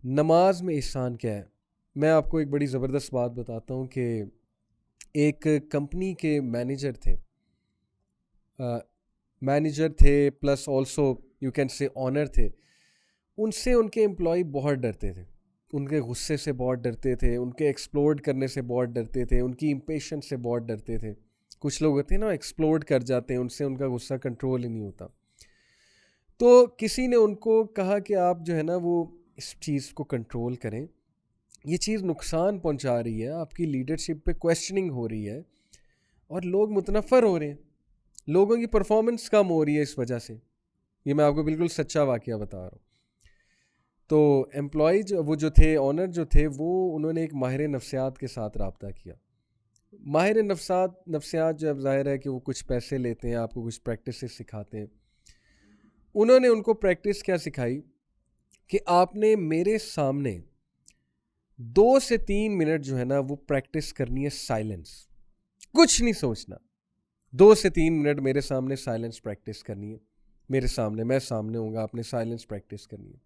نماز میں احسان کیا ہے؟ میں آپ کو ایک بڑی زبردست بات بتاتا ہوں کہ ایک کمپنی کے مینیجر تھے plus also you can say owner تھے. ان سے ان کے امپلائی بہت ڈرتے تھے، ان کے غصے سے بہت ڈرتے تھے، ان کے ایکسپلوڈ کرنے سے بہت ڈرتے تھے، ان کی امپیشنس سے بہت ڈرتے تھے. کچھ لوگ ہوتے ہیں نا ایکسپلوڈ کر جاتے ہیں، ان سے ان کا غصہ کنٹرول ہی نہیں ہوتا. تو کسی نے ان کو کہا کہ آپ جو ہے نا وہ اس چیز کو کنٹرول کریں، یہ چیز نقصان پہنچا رہی ہے، آپ کی لیڈرشپ پہ کویسچننگ ہو رہی ہے اور لوگ متنفر ہو رہے ہیں، لوگوں کی پرفارمنس کم ہو رہی ہے اس وجہ سے. یہ میں آپ کو بالکل سچا واقعہ بتا رہا ہوں. تو امپلائی وہ جو تھے، آنر جو تھے، وہ انہوں نے ایک ماہر نفسیات کے ساتھ رابطہ کیا. ماہر نفسیات جو اب ظاہر ہے کہ وہ کچھ پیسے لیتے ہیں، آپ کو کچھ پریکٹسز سکھاتے ہیں. انہوں نے ان کو پریکٹس کیا سکھائی کہ آپ نے میرے سامنے 2 سے 3 منٹ جو ہے نا وہ پریکٹس کرنی ہے سائلنس، کچھ نہیں سوچنا. 2 سے 3 منٹ میرے سامنے سائلنس پریکٹس کرنی ہے، میرے سامنے، میں سامنے ہوں گا، آپ نے سائلنس پریکٹس کرنی ہے.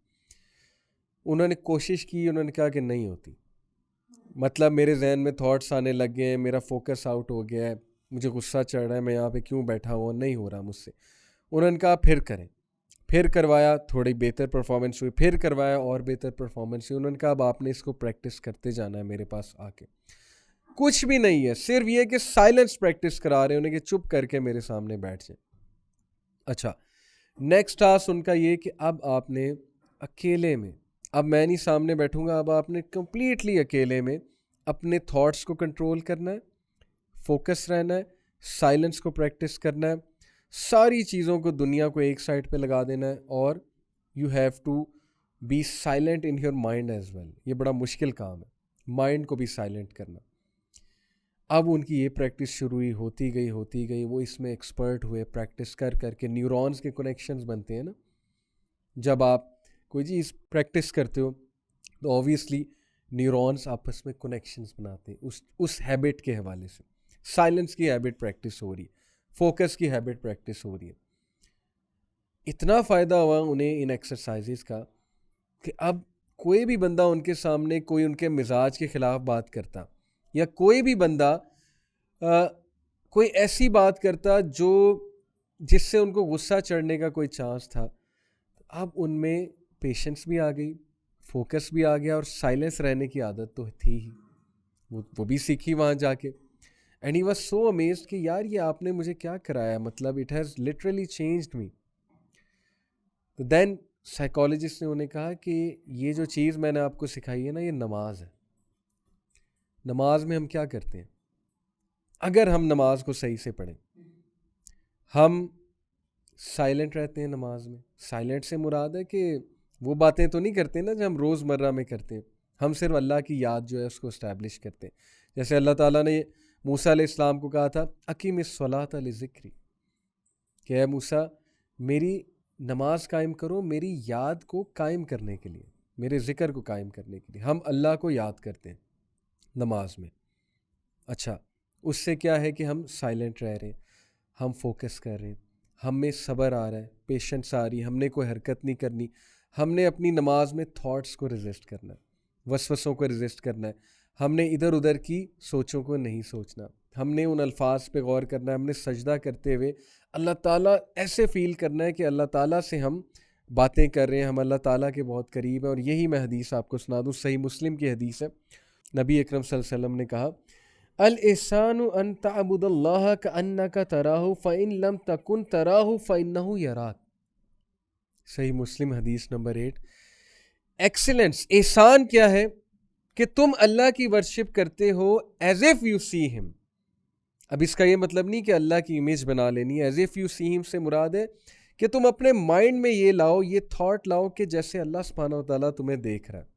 انہوں نے کوشش کی، انہوں نے کہا کہ نہیں ہوتی، مطلب میرے ذہن میں تھاٹس آنے لگ گئے ہیں، میرا فوکس آؤٹ ہو گیا ہے، مجھے غصہ چڑھ رہا ہے، میں یہاں پہ کیوں بیٹھا ہوا، نہیں ہو رہا مجھ سے. انہوں نے کہا پھر کریں، پھر کروایا، تھوڑی بہتر پرفارمنس ہوئی، پھر کروایا اور بہتر پرفارمنس ہوئی. انہوں نے کہا اب آپ نے اس کو پریکٹس کرتے جانا ہے میرے پاس آ کے. کچھ بھی نہیں ہے، صرف یہ کہ سائلنس پریکٹس کرا رہے ہیں انہیں کہ چپ کر کے میرے سامنے بیٹھ جائیں. اچھا، نیکسٹ ٹاسک ان کا یہ کہ اب آپ نے اکیلے میں، اب میں نہیں سامنے بیٹھوں گا، اب آپ نے کمپلیٹلی اکیلے میں اپنے تھاٹس کو کنٹرول کرنا ہے، فوکس رہنا ہے، سائلنس کو پریکٹس کرنا ہے، ساری چیزوں کو، دنیا کو ایک سائڈ پہ لگا دینا ہے، اور you have to be silent in your mind as well. یہ بڑا مشکل کام ہے، مائنڈ کو بھی سائلنٹ کرنا. اب ان کی یہ پریکٹس شروع ہوتی گئی، وہ اس میں ایکسپرٹ ہوئے، پریکٹس کر کر کے نیورونز کے کنیکشنز بنتے ہیں نا. جب آپ کوئی چیز پریکٹس کرتے ہو تو آبویسلی نیورونز آپس میں کنیکشنز بناتے ہیں اس ہیبٹ کے حوالے سے. سائلنس کی ہیبٹ پریکٹس ہو رہی ہے، فوکس کی ہیبٹ پریکٹس ہو رہی ہے. اتنا فائدہ ہوا انہیں ان ایکسرسائزز کا کہ اب کوئی بھی بندہ ان کے سامنے کوئی ان کے مزاج کے خلاف بات کرتا، یا کوئی بھی بندہ کوئی ایسی بات کرتا جس سے ان کو غصہ چڑھنے کا کوئی چانس تھا، اب ان میں پیشنس بھی آ گئی، فوکس بھی آ گیا، اور سائلنس رہنے کی عادت تو تھی ہی، وہ بھی سیکھی وہاں جا کے. And he was so amazed کہ یار یہ آپ نے مجھے کیا کرایا، مطلب اٹ ہیز لٹرلی چینجڈ می. تو دین سائیکالوجسٹ نے انہیں کہا کہ یہ جو چیز میں نے آپ کو سکھائی ہے نا، یہ نماز ہے. نماز میں ہم کیا کرتے ہیں؟ اگر ہم نماز کو صحیح سے پڑھیں، ہم سائلنٹ رہتے ہیں نماز میں. سائلنٹ سے مراد ہے کہ وہ باتیں تو نہیں کرتے نا جو ہم روز مرہ میں کرتے ہیں، ہم صرف اللہ کی یاد جو ہے اس کو اسٹیبلش کرتے ہیں. جیسے اللہ تعالیٰ نے موسیٰ علیہ السلام کو کہا تھا اقیم الصلاۃ لذکری، کہ اے موسیٰ میری نماز قائم کرو میری یاد کو قائم کرنے کے لیے، میرے ذکر کو قائم کرنے کے لیے. ہم اللہ کو یاد کرتے ہیں نماز میں. اچھا، اس سے کیا ہے کہ ہم سائلنٹ رہ رہے ہیں، ہم فوکس کر رہے ہیں، ہم میں صبر آ رہا ہے، پیشنس آ رہی ہے، ہم نے کوئی حرکت نہیں کرنی. ہم نے اپنی نماز میں تھاٹس کو ریزسٹ کرنا ہے، وسوسوں کو ریزسٹ کرنا ہے. ہم نے ادھر ادھر کی سوچوں کو نہیں سوچنا، ہم نے ان الفاظ پہ غور کرنا ہے. ہم نے سجدہ کرتے ہوئے اللہ تعالیٰ ایسے فیل کرنا ہے کہ اللہ تعالیٰ سے ہم باتیں کر رہے ہیں، ہم اللہ تعالیٰ کے بہت قریب ہیں. اور یہی میں حدیث آپ کو سنا دوں، صحیح مسلم کی حدیث ہے. نبی اکرم صلی اللہ علیہ وسلم نے کہا الاحسان ان تعبد اللہ کانک تراہ فان لم تکن تراہ فانہ یراک. صحیح مسلم حدیث نمبر 8. ایکسیلنس، احسان کیا ہے؟ کہ تم اللہ کی ورشپ کرتے ہو ایز ایف یو سی ہم. اب اس کا یہ مطلب نہیں کہ اللہ کی امیج بنا لینی ہے. ایز ایف یو سی ہم سے مراد ہے کہ تم اپنے مائنڈ میں یہ لاؤ، یہ تھاٹ لاؤ کہ جیسے اللہ سبحانہ و تعالیٰ تمہیں دیکھ رہا ہے.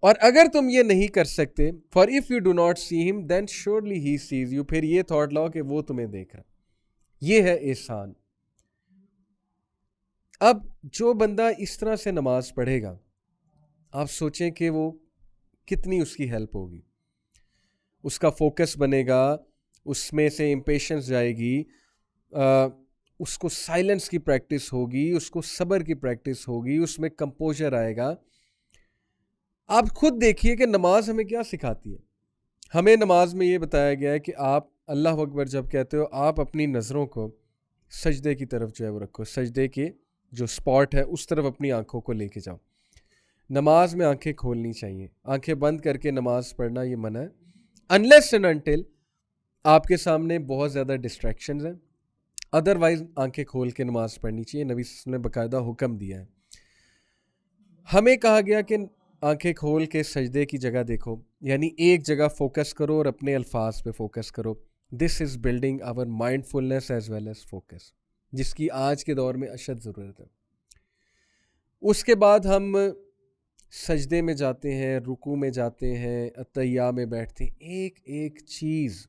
اور اگر تم یہ نہیں کر سکتے، for if you do not see him then surely he sees you, پھر یہ تھاٹ لاؤ کہ وہ تمہیں دیکھ رہا ہے. یہ ہے احسان. اب جو بندہ اس طرح سے نماز پڑھے گا، آپ سوچیں کہ وہ کتنی اس کی ہیلپ ہوگی. اس کا فوکس بنے گا، اس میں سے امپیشنس جائے گی، اس کو سائلنس کی پریکٹس ہوگی, اس کو صبر کی پریکٹس ہوگی, اس میں کمپوزر آئے گا. آپ خود دیکھیے کہ نماز ہمیں کیا سکھاتی ہے. ہمیں نماز میں یہ بتایا گیا ہے کہ آپ اللہ اکبر جب کہتے ہو آپ اپنی نظروں کو سجدے کی طرف جو ہے وہ رکھو, سجدے کے جو سپاٹ ہے اس طرف اپنی آنکھوں کو لے کے جاؤ. نماز میں آنکھیں کھولنی چاہیے, آنکھیں بند کر کے نماز پڑھنا یہ منع ہے, انلیس اینڈ انٹل آپ کے سامنے بہت زیادہ ڈسٹریکشنز ہیں. ادروائز آنکھیں کھول کے نماز پڑھنی چاہیے. نبی صلی اللہ علیہ وسلم نے باقاعدہ حکم دیا ہے. ہمیں کہا گیا کہ آنکھیں کھول کے سجدے کی جگہ دیکھو, یعنی ایک جگہ فوکس کرو اور اپنے الفاظ پہ فوکس کرو. This is building our mindfulness as well as focus, جس کی آج کے دور میں اشد ضرورت ہے. اس کے بعد ہم سجدے میں جاتے ہیں, رکوع میں جاتے ہیں, اتحیہ میں بیٹھتے ہیں. ایک ایک چیز,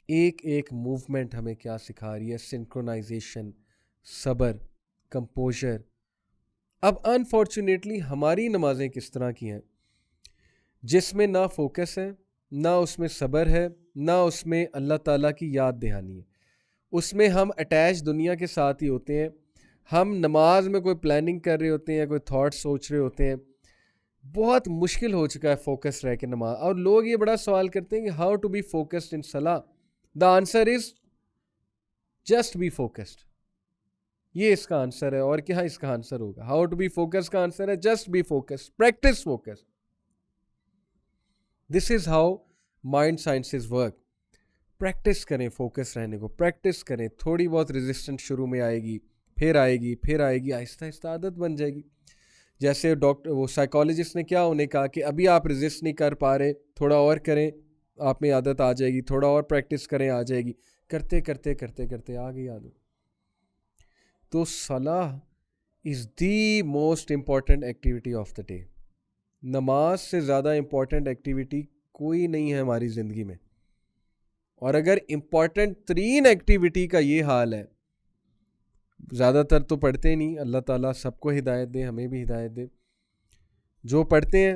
ایک ایک موومنٹ ہمیں کیا سکھا رہی ہے, سنکرونائزیشن, صبر, کمپوزر. اب انفارچونیٹلی ہماری نمازیں کس طرح کی ہیں جس میں نہ فوکس ہے, نہ اس میں صبر ہے, نہ اس میں اللہ تعالیٰ کی یاد دہانی ہے. اس میں ہم اٹیچ دنیا کے ساتھ ہی ہوتے ہیں. ہم نماز میں کوئی پلاننگ کر رہے ہوتے ہیں, کوئی تھاٹ سوچ رہے ہوتے ہیں. بہت مشکل ہو چکا ہے فوکس رہ کے نماز. اور لوگ یہ بڑا سوال کرتے ہیں کہ how to be focused in صلاح. The answer is just be focused. یہ اس کا آنسر ہے. اور کیا اس کا آنسر ہوگا؟ ہاؤ ٹو بی فوکس کا آنسر ہے just be focus, practise focus. This is how mind sciences work. Practice کریں فوکس رہنے کو, پریکٹس کریں. تھوڑی بہت ریزسٹنٹ شروع میں آئے گی, پھر آئے گی, پھر آئے گی, آہستہ آہستہ عادت بن جائے گی. جیسے وہ سائیکالوجسٹ نے کیا انہیں کہا کہ ابھی آپ ریزسٹ نہیں کر پا رہے, تھوڑا اور کریں, آپ میں عادت آ جائے گی. تھوڑا اور پریکٹس کریں, آ جائے گی. کرتے کرتے کرتے کرتے آ گئی عادت. تو صلاح is the most important activity of the day. نماز سے زیادہ امپورٹنٹ ایکٹیویٹی کوئی نہیں ہے ہماری زندگی میں. اور اگر امپورٹنٹ ترین ایکٹیویٹی کا یہ حال ہے, زیادہ تر تو پڑھتے نہیں, اللہ تعالیٰ سب کو ہدایت دے, ہمیں بھی ہدایت دے. جو پڑھتے ہیں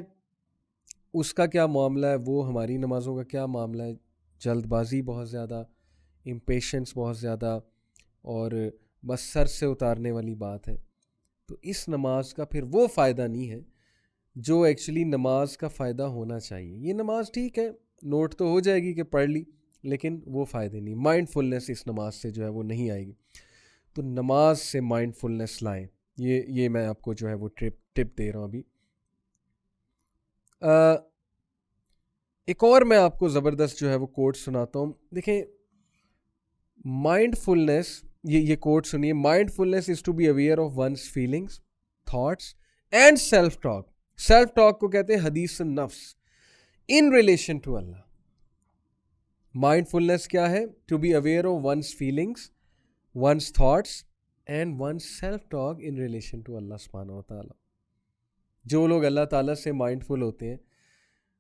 اس کا کیا معاملہ ہے, وہ ہماری نمازوں کا کیا معاملہ ہے. جلد بازی بہت زیادہ, امپیشنس بہت زیادہ, اور بس سر سے اتارنے والی بات ہے. تو اس نماز کا پھر وہ فائدہ نہیں ہے جو ایکچولی نماز کا فائدہ ہونا چاہیے. یہ نماز ٹھیک ہے, نوٹ تو ہو جائے گی کہ پڑھ لی, لیکن وہ فائدے نہیں. مائنڈ فلنس اس نماز سے جو ہے وہ نہیں آئے گی. تو نماز سے مائنڈ فلنس لائیں. یہ میں آپ کو جو ہے وہ ٹپ دے رہا ہوں ابھی. ایک اور میں آپ کو زبردست جو ہے وہ کوٹ سناتا ہوں. دیکھیں, مائنڈ فلنس, یہ کوٹ سنیے. Mindfulness is to be aware of one's feelings, thoughts and self talk. Self talk کو کہتے ہیں حدیث النفس ان ریلیشن ٹو اللہ. مائنڈ فلنس کیا ہے؟ To be aware of one's feelings, one's thoughts and one's self talk in relation to اللہ سبحانہ و تعالیٰ. جو لوگ اللہ تعالیٰ سے مائنڈ فل ہوتے ہیں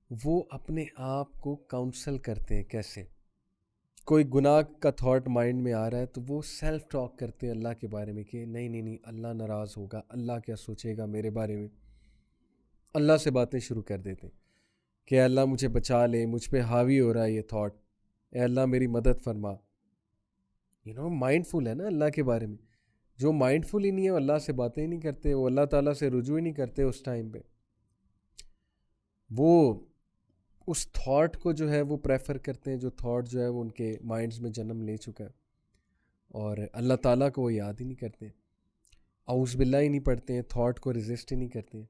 وہ اپنے آپ کو کاؤنسل کرتے ہیں. کیسے؟ کوئی گناہ کا تھاٹ مائنڈ میں آ رہا ہے تو وہ سیلف ٹاک کرتے ہیں اللہ کے بارے میں کہ نہیں نہیں نہیں, اللہ ناراض ہوگا, اللہ کیا سوچے گا میرے بارے میں. اللہ سے باتیں شروع کر دیتے ہیں کہ اللہ مجھے بچا لے, مجھ پہ حاوی ہو رہا ہے یہ تھاٹ, اے اللہ میری مدد فرما. مائنڈ فل ہے نا اللہ کے بارے میں. جو مائنڈ فل ہی نہیں ہے وہ اللہ سے باتیں ہی نہیں کرتے, وہ اللہ تعالیٰ سے رجوع ہی نہیں کرتے اس ٹائم پہ. وہ اس تھاٹ کو جو ہے وہ پریفر کرتے ہیں جو تھاٹ جو ہے وہ ان کے مائنڈز میں جنم لے چکا ہے, اور اللہ تعالیٰ کو وہ یاد ہی نہیں کرتے, اعوذ باللہ ہی نہیں پڑھتے ہیں, تھاٹ کو ریزسٹ ہی نہیں کرتے ہیں.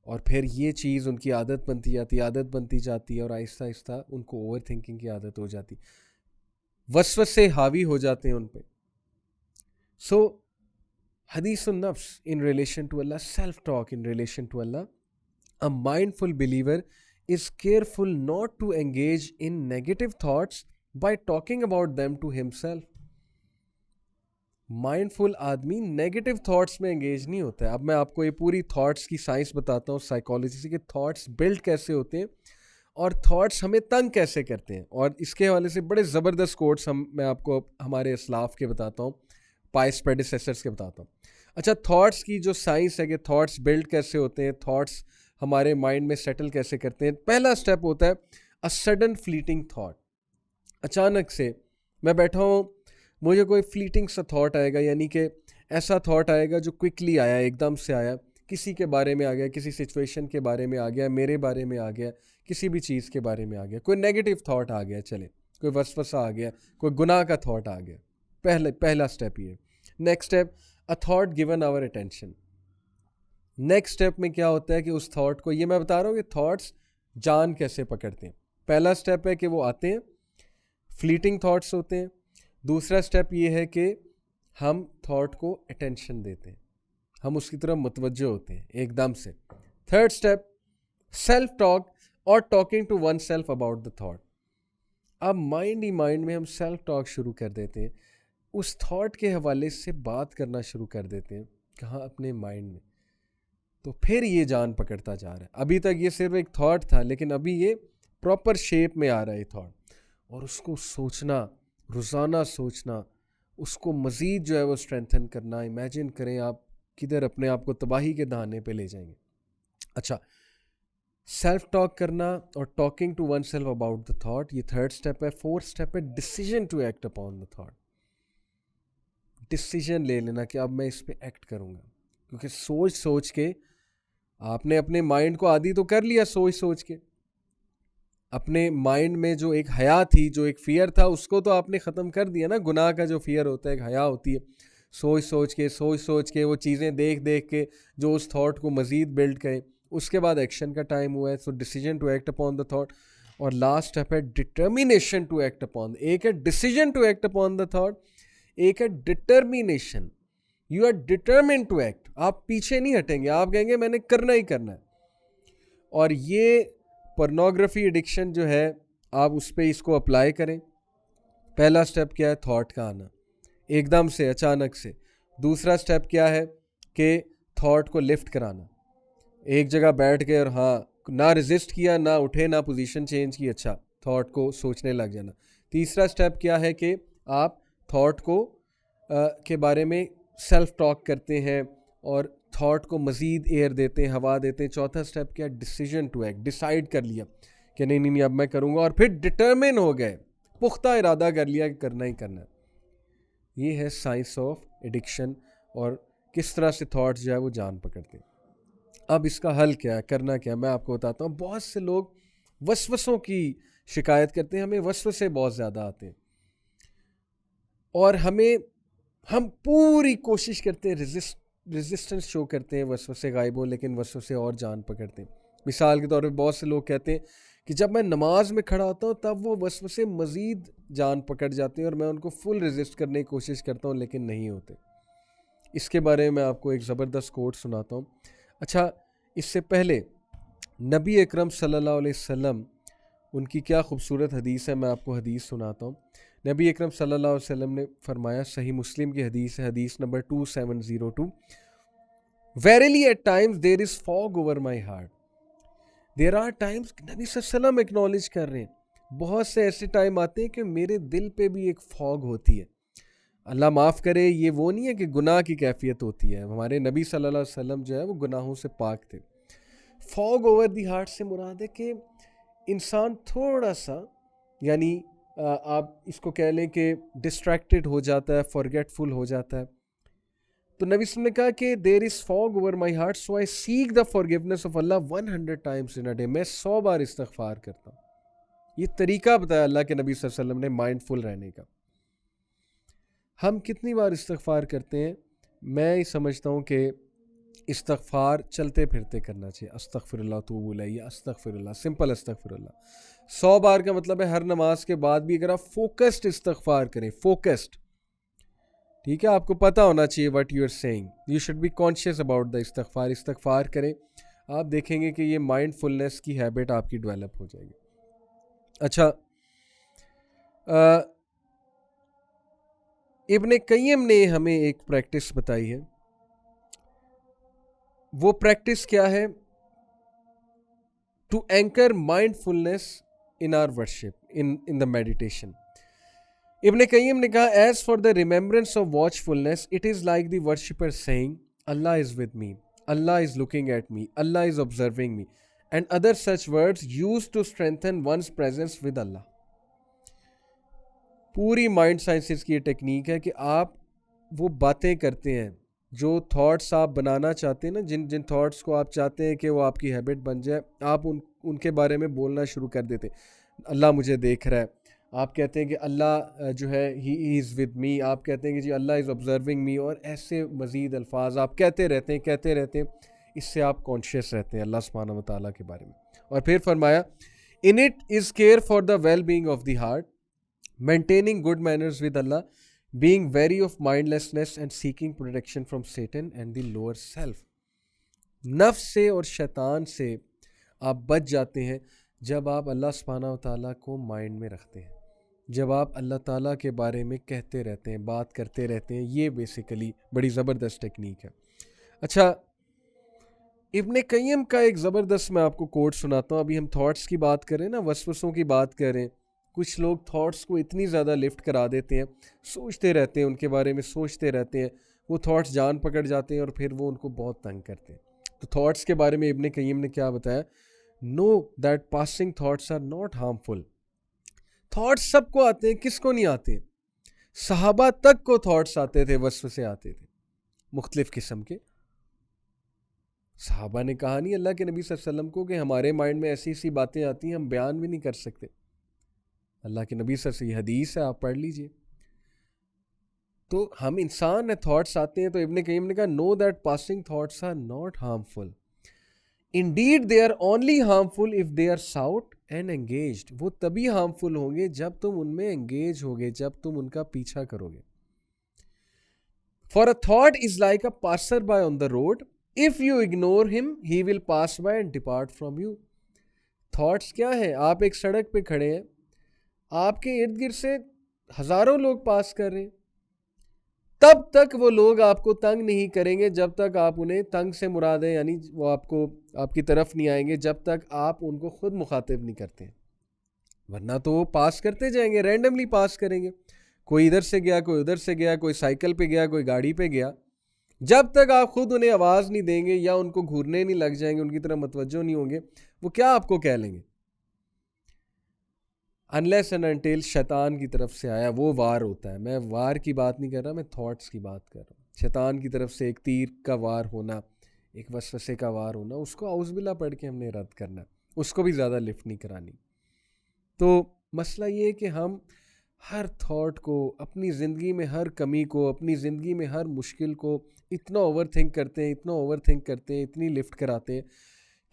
اور پھر یہ چیز ان کی عادت بنتی جاتی ہے, اور آہستہ آہستہ ان کو اوور تھنکنگ کی عادت ہو جاتی, وسوسے حاوی ہو جاتے ہیں ان پہ. سو حدیث النفس in relation to Allah, self talk in relation to Allah. A mindful believer is careful not to engage in negative thoughts by talking about them to himself. Mindful آدمی نیگیٹو تھاٹس میں انگیج نہیں ہوتا ہے. اب میں آپ کو یہ پوری تھاٹس کی سائنس بتاتا ہوں, سائیکالوجی سے, کہ تھاٹس بلڈ کیسے ہوتے ہیں اور تھاٹس ہمیں تنگ کیسے کرتے ہیں. اور اس کے حوالے سے بڑے زبردست کوٹس میں آپ کو ہمارے اسلاف کے بتاتا ہوں, پائس پیڈیسیسرز کے بتاتا ہوں. اچھا, تھاٹس کی جو سائنس ہے کہ تھاٹس بلڈ کیسے ہوتے ہیں, تھاٹس ہمارے مائنڈ میں سیٹل کیسے کرتے ہیں. پہلا سٹیپ ہوتا ہے اے سڈن فلیٹنگ تھاٹ. اچانک سے میں بیٹھا ہوں, مجھے کوئی فلیٹنگ سا تھاٹ آئے گا, یعنی کہ ایسا تھاٹ آئے گا جو کوئکلی آیا, ایک دم سے آیا, کسی کے بارے میں آ گیا, کسی سچویشن کے بارے میں آ گیا, میرے بارے میں آ گیا, کسی بھی چیز کے بارے میں آ گیا, کوئی نیگیٹو تھاٹ آ گیا, چلے کوئی وسوسہ آ گیا, کوئی گناہ کا تھاٹ آ گیا, پہلا اسٹیپ یہ. Next step, a thought given our attention. Next step میں کیا ہوتا ہے کہ اس تھاٹ کو, یہ میں بتا رہا ہوں کہ تھاٹس جان کیسے پکڑتے ہیں. پہلا اسٹیپ ہے کہ وہ آتے ہیں, فلیٹنگ تھاٹس ہوتے ہیں. دوسرا اسٹیپ یہ ہے کہ ہم تھاٹ کو اٹینشن دیتے ہیں, ہم اس کی طرف متوجہ ہوتے ہیں ایک دم سے. تھرڈ اسٹیپ, سیلف ٹاک اور talking to one self about the thought. اب مائنڈ ہی مائنڈ میں ہم سیلف ٹاک شروع کر دیتے ہیں, اس تھاٹ کے حوالے سے بات کرنا شروع کر دیتے ہیں, کہاں, اپنے مائنڈ میں. تو پھر یہ جان پکڑتا جا رہا ہے. ابھی تک یہ صرف ایک تھاٹ تھا, لیکن ابھی یہ پراپر شیپ میں آ رہا ہے تھاٹ, اور اس کو سوچنا, روزانہ سوچنا, اس کو مزید جو ہے وہ اسٹرینتھن کرنا. امیجن کریں آپ کدھر اپنے آپ کو تباہی کے دہانے پہ لے جائیں گے. اچھا, سیلف ٹاک کرنا اور talking to one self about the thought, یہ تھرڈ اسٹیپ ہے. فورتھ اسٹیپ ہے decision to act upon the thought. Decision لے لینا کہ اب میں اس پہ ایکٹ کروں گا, کیونکہ سوچ کے آپ نے اپنے مائنڈ کو عادی تو کر لیا. سوچ کے اپنے مائنڈ میں جو ایک حیا تھی, جو ایک فیئر تھا, اس کو تو آپ نے ختم کر دیا نا. گناہ کا جو فیئر ہوتا ہے, ایک حیا ہوتی ہے. سوچ کے وہ چیزیں دیکھ کے جو اس تھاٹ کو مزید بلڈ کرے. اس کے بعد ایکشن کا ٹائم ہوا ہے. So decision to act upon the thought. اور لاسٹ اسٹیپ ہے ڈٹرمینیشن ٹو ایکٹ اپون. ایک ہے decision to act upon the thought, ایک ہے determination. You are determined to act. آپ پیچھے نہیں ہٹیں گے, آپ کہیں گے میں نے کرنا ہی کرنا ہے. اور یہ پورنوگرافی ایڈکشن جو ہے, آپ اس پہ اس کو اپلائی کریں. پہلا اسٹیپ کیا ہے, تھاٹ کا آنا ایک دم سے, اچانک سے. دوسرا اسٹیپ کیا ہے کہ تھاٹ کو لفٹ کرانا, ایک جگہ بیٹھ کے, اور ہاں نہ ریزسٹ کیا, نہ اٹھے, نہ پوزیشن چینج کی, اچھا تھاٹ کو سوچنے لگ جانا. تیسرا اسٹیپ کیا ہے کہ آپ تھاٹ کو کے بارے میں سیلف ٹاک کرتے ہیں اور تھاٹ کو مزید ایئر دیتے ہیں, ہوا دیتے ہیں. چوتھا اسٹیپ کیا, ڈیسیژن ٹو ایکٹ. ڈیسائیڈ کر لیا کہ نہیں اب میں کروں گا, اور پھر ڈٹرمن ہو گئے, پختہ ارادہ کر لیا کہ کرنا ہی کرنا ہے. یہ ہے سائنس آف ایڈکشن, اور کس طرح سے تھاٹس جو ہے وہ جان پکڑتے ہیں. اب اس کا حل کیا ہے, کرنا کیا ہے, میں آپ کو بتاتا ہوں. بہت سے لوگ وسوسوں کی شکایت کرتے ہیں, ہمیں وسوسے بہت زیادہ آتے ہیں, اور ہم پوری کوشش کرتے ہیں, ریزسٹنس شو کرتے ہیں وسوسے غائب ہو, لیکن وسوسے اور جان پکڑتے ہیں. مثال کے طور پہ بہت سے لوگ کہتے ہیں کہ جب میں نماز میں کھڑا ہوتا ہوں تب وہ وسوسے مزید جان پکڑ جاتے ہیں, اور میں ان کو فل ریزسٹ کرنے کی کوشش کرتا ہوں, لیکن نہیں ہوتے. اس کے بارے میں آپ کو ایک زبردست کوٹ سناتا ہوں. اچھا, اس سے پہلے نبی اکرم صلی اللہ علیہ وسلم, ان کی کیا خوبصورت حدیث ہے, میں آپ کو حدیث سناتا ہوں. نبی اکرم صلی اللہ علیہ وسلم نے فرمایا, صحیح مسلم کی حدیث ہے, حدیث number 2702, Verily at times there is fog over my heart. There are times, نبی صلی اللہ علیہ وسلم اکنالج کر رہے ہیں, بہت سے ایسے ٹائم آتے ہیں کہ میرے دل پہ بھی ایک فوگ ہوتی ہے. اللہ معاف کرے, یہ وہ نہیں ہے کہ گناہ کی کیفیت ہوتی ہے. ہمارے نبی صلی اللہ علیہ وسلم جو ہے وہ گناہوں سے پاک تھے. فوگ اوور دی ہارٹ سے مراد ہے کہ انسان تھوڑا سا, یعنی آپ اس کو کہہ لیں کہ ڈسٹریکٹڈ ہو جاتا ہے, فارگیٹفل ہو جاتا ہے. تو نبی صلی اللہ علیہ وسلم نے کہا کہ there is fog over my heart so I seek the forgiveness of اللہ 100 times in a day. میں 100 بار استغفار کرتا ہوں. یہ طریقہ بتایا اللہ کے نبی صلی اللہ علیہ وسلم نے مائنڈ فل رہنے کا. ہم کتنی بار استغفار کرتے ہیں؟ میں سمجھتا ہوں کہ استغفار چلتے پھرتے کرنا چاہیے. استغفر اللہ توب الیہ, استغفر اللہ, سمپل استغفر اللہ. 100 بار کا مطلب ہے ہر نماز کے بعد بھی اگر آپ فوکسڈ استغفار کریں, فوکسڈ, ٹھیک ہے, آپ کو پتہ ہونا چاہیے what you are saying. You should be conscious about the استغفار. استغفار کریں, آپ دیکھیں گے کہ یہ مائنڈ فلنس کی ہیبٹ آپ کی ڈیولپ ہو جائے گی. اچھا, ابن قیم نے ہمیں ایک پریکٹس بتائی ہے. وہ پریکٹس کیا ہے؟ To anchor mindfulness in our worship, in the meditation. ابن قیم نے کہا, as for the remembrance of watchfulness it is like the worshipper seeing اللہ از ود می, اللہ از لوکنگ ایٹ می, اللہ is observing me, and other such words used to strengthen one's presence with اللہ. پوری mind sciences کی یہ technique ہے کہ آپ وہ باتیں کرتے ہیں جو تھاٹس آپ بنانا چاہتے ہیں نا، جن تھاٹس کو آپ چاہتے ہیں کہ وہ آپ کی ہیبٹ بن جائے، آپ ان کے بارے میں بولنا شروع کر دیتے ہیں۔ اللہ مجھے دیکھ رہا ہے، آپ کہتے ہیں کہ اللہ جو ہے ہی از ود می، آپ کہتے ہیں کہ جی اللہ از آبزرونگ می، اور ایسے مزید الفاظ آپ کہتے رہتے ہیں۔ اس سے آپ کانشیس رہتے ہیں اللہ سبحانہ و تعالیٰ کے بارے میں۔ اور پھر فرمایا in it is care for the well being of the heart, maintaining good manners with Allah, being wary of mindlessness and seeking protection from Satan and the lower self۔ نفس سے اور شیطان سے آپ بچ جاتے ہیں جب آپ اللہ سبحانہ و تعالیٰ کو مائنڈ میں رکھتے ہیں، جب آپ اللہ تعالیٰ کے بارے میں کہتے رہتے ہیں، بات کرتے رہتے ہیں۔ یہ بیسیکلی بڑی زبردست ٹیکنیک ہے۔ اچھا، ابن قیم کا ایک زبردست میں آپ کو کوٹ سناتا ہوں۔ ابھی ہم تھاٹس کی بات کر رہے ہیں نا، وسوسوں کی بات کر رہے ہیں۔ کچھ لوگ تھاٹس کو اتنی زیادہ لفٹ کرا دیتے ہیں، سوچتے رہتے ہیں، ان کے بارے میں سوچتے رہتے ہیں، وہ تھاٹس جان پکڑ جاتے ہیں اور پھر وہ ان کو بہت تنگ کرتے ہیں۔ تو تھاٹس کے بارے میں ابن قیم نے کیا بتایا؟ Know that passing thoughts are not harmful. Thoughts سب کو آتے ہیں، کس کو نہیں آتے؟ صحابہ تک کو تھاٹس آتے تھے، وسوسے آتے تھے مختلف قسم کے۔ صحابہ نے کہا نہیں اللہ کے نبی صلی اللہ علیہ وسلم کو کہ ہمارے مائنڈ میں ایسی ایسی باتیں آتی ہیں ہم بیان بھی نہیں کر سکتے۔ اللہ کے نبی صلی اللہ علیہ وسلم، یہ حدیث ہے، آپ پڑھ لیجئے۔ تو ہم انسان ہیں، تھاٹس آتے ہیں۔ تو ابن قیم نے کہا know that passing thoughts are not harmful, indeed they are only harmful if they are sought and engaged. وہ تبھی ہارمفل ہوں گے جب تم ان میں انگیج ہوگے، جب تم ان کا پیچھا کرو گے۔ For a thought is like a پاسر by on the road, if you ignore him he will pass by and depart from you۔ Thoughts کیا ہیں؟ آپ ایک سڑک پہ کھڑے ہیں، آپ کے ارد گرد سے ہزاروں لوگ پاس کر رہے ہیں، تب تک وہ لوگ آپ کو تنگ نہیں کریں گے جب تک آپ انہیں تنگ سے مراد ہے، یعنی وہ آپ کی طرف نہیں آئیں گے جب تک آپ ان کو خود مخاطب نہیں کرتے ہیں، ورنہ تو وہ پاس کرتے جائیں گے، رینڈملی پاس کریں گے۔ کوئی ادھر سے گیا، کوئی ادھر سے گیا، کوئی سائیکل پہ گیا، کوئی گاڑی پہ گیا۔ جب تک آپ خود انہیں آواز نہیں دیں گے یا ان کو گھورنے نہیں لگ جائیں گے، ان کی طرح متوجہ نہیں ہوں گے، وہ کیا آپ کو کہہ لیں گے؟ unless and until شیطان کی طرف سے آیا، وہ وار ہوتا ہے۔ میں وار کی بات نہیں کر رہا، میں تھاٹس کی بات کر رہا ہوں۔ شیطان کی طرف سے ایک تیر کا وار ہونا، ایک وسوسے کا وار ہونا، اس کو اعوذ باللہ پڑھ کے ہم نے رد کرنا، اس کو بھی زیادہ لفٹ نہیں کرانی۔ تو مسئلہ یہ ہے کہ ہم ہر تھاٹ کو، اپنی زندگی میں ہر کمی کو، اپنی زندگی میں ہر مشکل کو اتنا اوور تھنک کرتے ہیں، اتنی لفٹ کراتے ہیں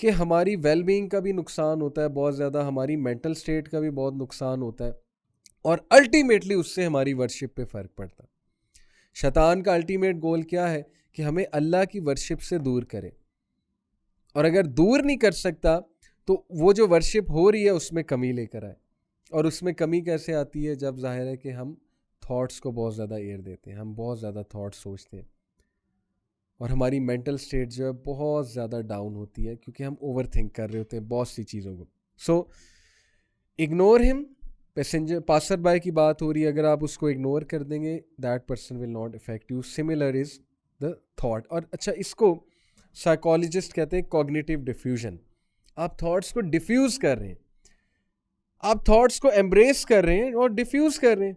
کہ ہماری ویل بینگ کا بھی نقصان ہوتا ہے بہت زیادہ، ہماری مینٹل سٹیٹ کا بھی بہت نقصان ہوتا ہے، اور الٹیمیٹلی اس سے ہماری ورشپ پہ فرق پڑتا ہے۔ شیطان کا الٹیمیٹ گول کیا ہے؟ کہ ہمیں اللہ کی ورشپ سے دور کرے، اور اگر دور نہیں کر سکتا تو وہ جو ورشپ ہو رہی ہے اس میں کمی لے کر آئے۔ اور اس میں کمی کیسے آتی ہے؟ جب ظاہر ہے کہ ہم تھاٹس کو بہت زیادہ ایئر دیتے ہیں، ہم بہت زیادہ تھاٹس سوچتے ہیں، اور ہماری مینٹل سٹیٹ جو ہے بہت زیادہ ڈاؤن ہوتی ہے کیونکہ ہم اوور تھنک کر رہے ہوتے ہیں بہت سی چیزوں کو۔ سو اگنور ہم، پاسر بائی کی بات ہو رہی ہے، اگر آپ اس کو اگنور کر دیں گے that person will not affect you, similar is the thought. اور اچھا، اس کو سائیکالوجسٹ کہتے ہیں کوگنیٹیو ڈیفیوژن۔ آپ تھاٹس کو ڈیفیوز کر رہے ہیں، آپ تھاٹس کو ایمبریس کر رہے ہیں اور ڈیفیوز کر رہے ہیں۔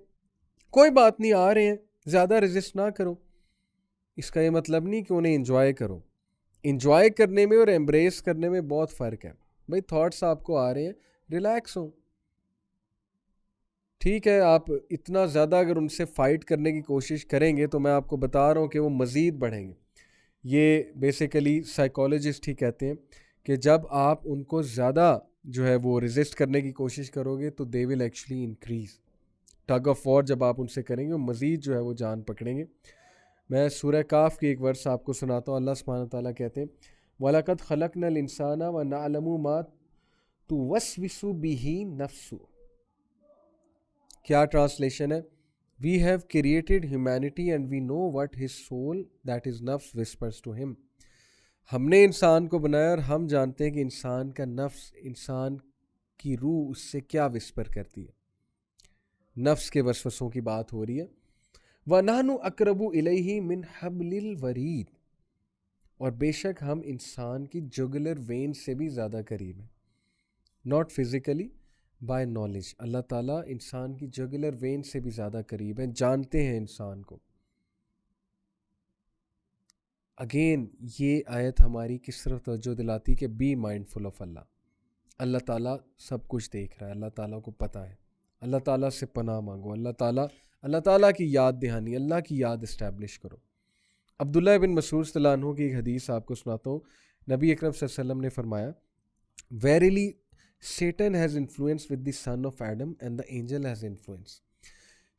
کوئی بات نہیں، آ رہے ہیں، زیادہ ریزسٹ نہ کرو۔ اس کا یہ مطلب نہیں کہ انہیں انجوائے کرو۔ انجوائے کرنے میں اور ایمبریس کرنے میں بہت فرق ہے۔ بھائی تھاٹس آپ کو آ رہے ہیں، ریلیکس ہوں، ٹھیک ہے۔ آپ اتنا زیادہ اگر ان سے فائٹ کرنے کی کوشش کریں گے تو میں آپ کو بتا رہا ہوں کہ وہ مزید بڑھیں گے۔ یہ بیسیکلی سائیکالوجسٹ ہی کہتے ہیں کہ جب آپ ان کو زیادہ جو ہے وہ ریزسٹ کرنے کی کوشش کرو گے تو they will actually increase. Tug of war جب آپ ان سے کریں گے وہ مزید جو ہے وہ جان پکڑیں گے۔ میں سورہ کاف کی ایک ورس آپ کو سناتا ہوں۔ اللہ سبحانہ تعالیٰ کہتے ہیں وَلَقَدْ خَلَقْنَا الْإِنسَانَ وَنَعْلَمُ مَا تُوَسْوِسُ بِهِ نَفْسُهُ۔ کیا ٹرانسلیشن ہے؟ We have created humanity and we know what his soul, that is nafs, whispers to him۔ ہم نے انسان کو بنایا اور ہم جانتے ہیں کہ انسان کا نفس، انسان کی روح اس سے کیا وسپر کرتی ہے۔ نفس کے وسوسوں کی بات ہو رہی ہے۔ وَنَحْنُ أَقْرَبُ إِلَيْهِ مِنْ حَبْلِ الْوَرِيدِ، اور بے شک ہم انسان کی جگلر وین سے بھی زیادہ قریب ہیں، ناٹ فزیکلی بائی نالج. اللہ تعالیٰ انسان کی جگولر وین سے بھی زیادہ قریب ہیں، جانتے ہیں انسان کو. اگین یہ آیت ہماری کس طرف توجہ دلاتی کہ بی مائنڈ فل آف اللہ. اللہ تعالیٰ سب کچھ دیکھ رہا ہے، اللہ تعالیٰ کو پتہ ہے. اللہ تعالیٰ سے پناہ مانگو، اللہ تعالیٰ کی یاد دہانی، اللہ کی یاد اسٹیبلش کرو. عبداللہ بن مسعود صلی اللہ عنہ کی ایک حدیث آپ کو سناتا ہوں. نبی اکرم صلی اللہ علیہ وسلم نے فرمایا verily Satan has influence with the son of Adam and the angel has influence.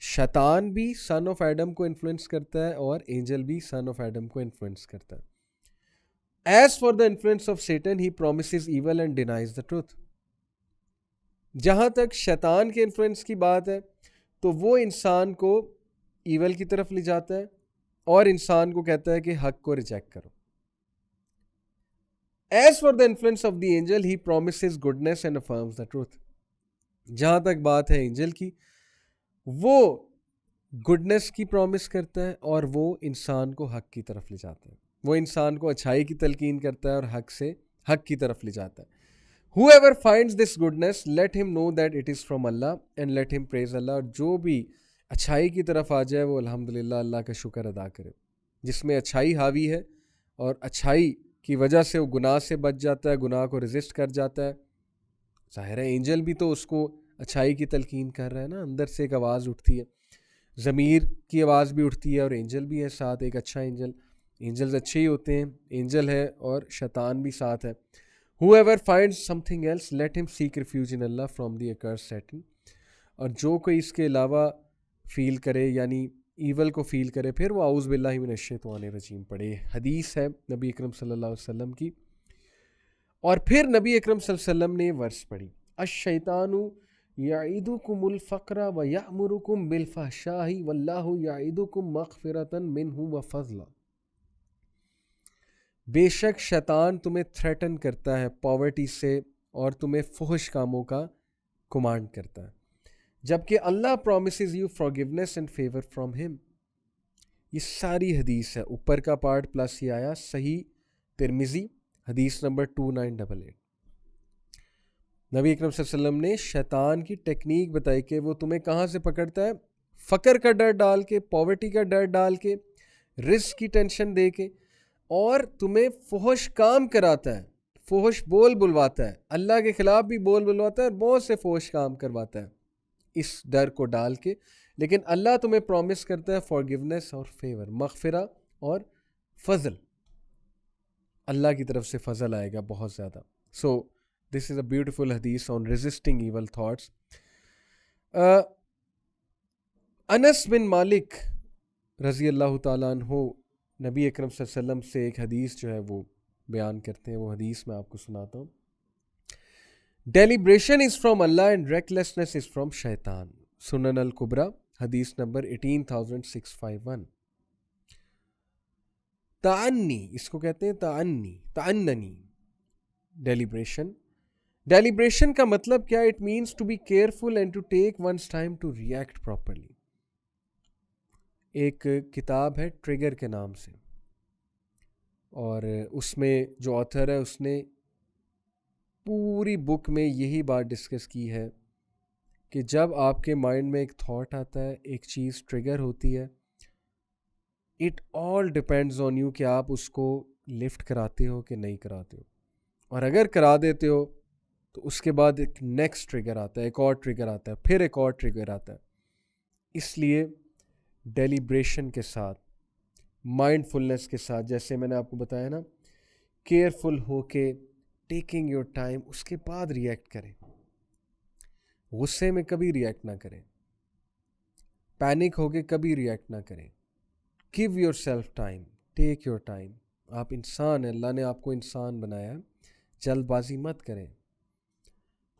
شیطان بھی سن آف ایڈم کو انفلوئنس کرتا ہے اور اینجل بھی سن آف ایڈم کو انفلوئنس کرتا ہے. As for the influence of Satan, he promises evil and denies the truth. جہاں تک شیطان کے انفلوئنس کی بات ہے تو وہ انسان کو ایول کی طرف لے جاتا ہے اور انسان کو کہتا ہے کہ حق کو ریجیکٹ کرو. As for the influence of the angel, he promises goodness and affirms the truth. جہاں تک بات ہے اینجل کی، وہ گڈنس کی پرومس کرتا ہے اور وہ انسان کو حق کی طرف لے جاتا ہے. وہ انسان کو اچھائی کی تلقین کرتا ہے اور حق کی طرف لے جاتا ہے. Whoever finds this goodness, let him know that it is from Allah and let him praise Allah. اور جو بھی اچھائی کی طرف آ جائے وہ الحمدللہ اللہ کا شکر ادا کرے. جس میں اچھائی حاوی ہے اور اچھائی کی وجہ سے وہ گناہ سے بچ جاتا ہے، گناہ کو ریزسٹ کر جاتا ہے. ظاہر ہے اینجل بھی تو اس کو اچھائی کی تلقین کر رہا ہے نا. اندر سے ایک آواز اٹھتی ہے، ضمیر کی آواز بھی اٹھتی ہے اور اینجل بھی ہے ساتھ، ایک اچھا اینجل. اینجلز اچھے ہی ہوتے ہیں، اینجل ہے اور شیطان بھی ساتھ ہے. Whoever finds something else, let him seek refuge in Allah from the accursed Satan. اور جو کوئی اس کے علاوہ فیل کرے یعنی ایول کو فیل کرے پھر وہ اعوذ باللہ من الشیطان الرجیم پڑھے. حدیث ہے نبی اکرم صلی اللہ علیہ وسلم کی. اور پھر نبی اکرم صلی اللہ علیہ وسلم نے ورس پڑھی الشیطان یعیدکم الفقر ویأمرکم بالفحشاء واللہ یعیدکم مغفرۃ منہ وفضلا. بے شک شیطان تمہیں تھریٹن کرتا ہے پاورٹی سے اور تمہیں فحش کاموں کا کمانڈ کرتا ہے، جبکہ اللہ promises you forgiveness and favour from him. یہ ساری حدیث ہے، اوپر کا پارٹ پلس یہ آیا صحیح ترمذی حدیث نمبر 2988. نبی اکرم صلی اللہ علیہ وسلم نے شیطان کی ٹیکنیک بتائی کہ وہ تمہیں کہاں سے پکڑتا ہے، فقر کا ڈر ڈال کے، پاورٹی کا ڈر ڈال کے، رزق کی ٹینشن دے کے، اور تمہیں فحش کام کراتا ہے، فحش بول بلواتا ہے، اللہ کے خلاف بھی بول بلواتا ہے اور بہت سے فحش کام کرواتا ہے اس ڈر کو ڈال کے. لیکن اللہ تمہیں پرومس کرتا ہے فارگیونیس اور فیور، مغفرہ اور فضل. اللہ کی طرف سے فضل آئے گا بہت زیادہ. سو دس از اے بیوٹیفل حدیث آن ریزسٹنگ ایول تھاٹس. انس بن مالک رضی اللہ تعالیٰ عنہ نبی اکرم صلی اللہ علیہ وسلم سے ایک حدیث جو ہے وہ بیان کرتے ہیں. وہ حدیث میں آپ کو سناتا ہوں. ڈیلیبریشن از فرام اللہ اینڈ ریکلیسنس از فرام شیطان. سنن الکبریٰ حدیث نمبر 18651. تعنی، اس کو کہتے ہیں تعننی ڈیلیبریشن کا مطلب کیا؟ It means to be careful and to take one's time to react properly. ایک کتاب ہے ٹریگر کے نام سے، اور اس میں جو آتھر ہے اس نے پوری بک میں یہی بات ڈسکس کی ہے کہ جب آپ کے مائنڈ میں ایک تھاٹ آتا ہے، ایک چیز ٹریگر ہوتی ہے، it all depends on you کہ آپ اس کو لفٹ کراتے ہو کہ نہیں کراتے ہو. اور اگر کرا دیتے ہو تو اس کے بعد ایک نیکسٹ ٹریگر آتا ہے، ایک اور ٹریگر آتا ہے، پھر ایک اور ٹریگر آتا ہے. اس لیے ڈیلیبریشن کے ساتھ، مائنڈ فلنس کے ساتھ، جیسے میں نے آپ کو بتایا نا، کیئرفل ہو کے ٹیکنگ یور ٹائم، اس کے بعد ریئیکٹ کریں. غصے میں کبھی ریئیکٹ نہ کریں، پینک ہو کے کبھی ریئیکٹ نہ کریں. Give your self time, take your time. آپ انسان ہیں، اللہ نے آپ کو انسان بنایا ہے، جلد بازی مت کریں.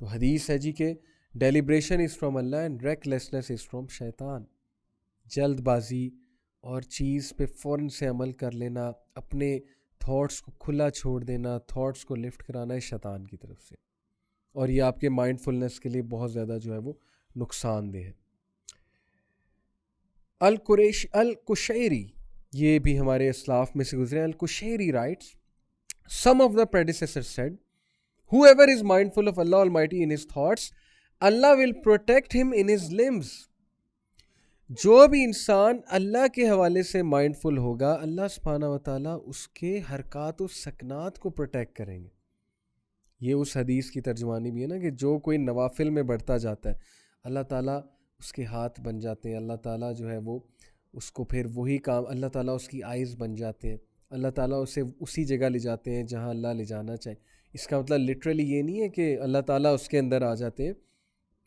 تو حدیث ہے جی کہ ڈیلیبریشن از فرام اللہ اینڈ ریکلیسنس از فرام شیطان. جلد بازی اور چیز پہ فوراً سے عمل کر لینا، اپنے تھاٹس کو کھلا چھوڑ دینا، تھاٹس کو لفٹ کرانا ہے شیطان کی طرف سے، اور یہ آپ کے مائنڈ فلنس کے لیے بہت زیادہ جو ہے وہ نقصان دہ ہے. القشیری، یہ بھی ہمارے اسلاف میں سے گزرے. القشیری rights some of the predecessors said whoever is mindful of Allah Almighty in his thoughts Allah will protect ہم ان ہز لمبس. جو بھی انسان اللہ کے حوالے سے مائنڈ فل ہوگا, اللہ سبحانہ و تعالیٰ اس کے حرکات و سکنات کو پروٹیکٹ کریں گے. یہ اس حدیث کی ترجمانی بھی ہے نا کہ جو کوئی نوافل میں بڑھتا جاتا ہے اللہ تعالیٰ اس کے ہاتھ بن جاتے ہیں, اللہ تعالیٰ جو ہے وہ اس کو پھر وہی کام, اللہ تعالیٰ اس کی آئیز بن جاتے ہیں, اللہ تعالیٰ اسے اسی جگہ لے جاتے ہیں جہاں اللہ لے جانا چاہے. اس کا مطلب لٹرلی یہ نہیں ہے کہ اللہ تعالیٰ اس کے اندر آ جاتے ہیں.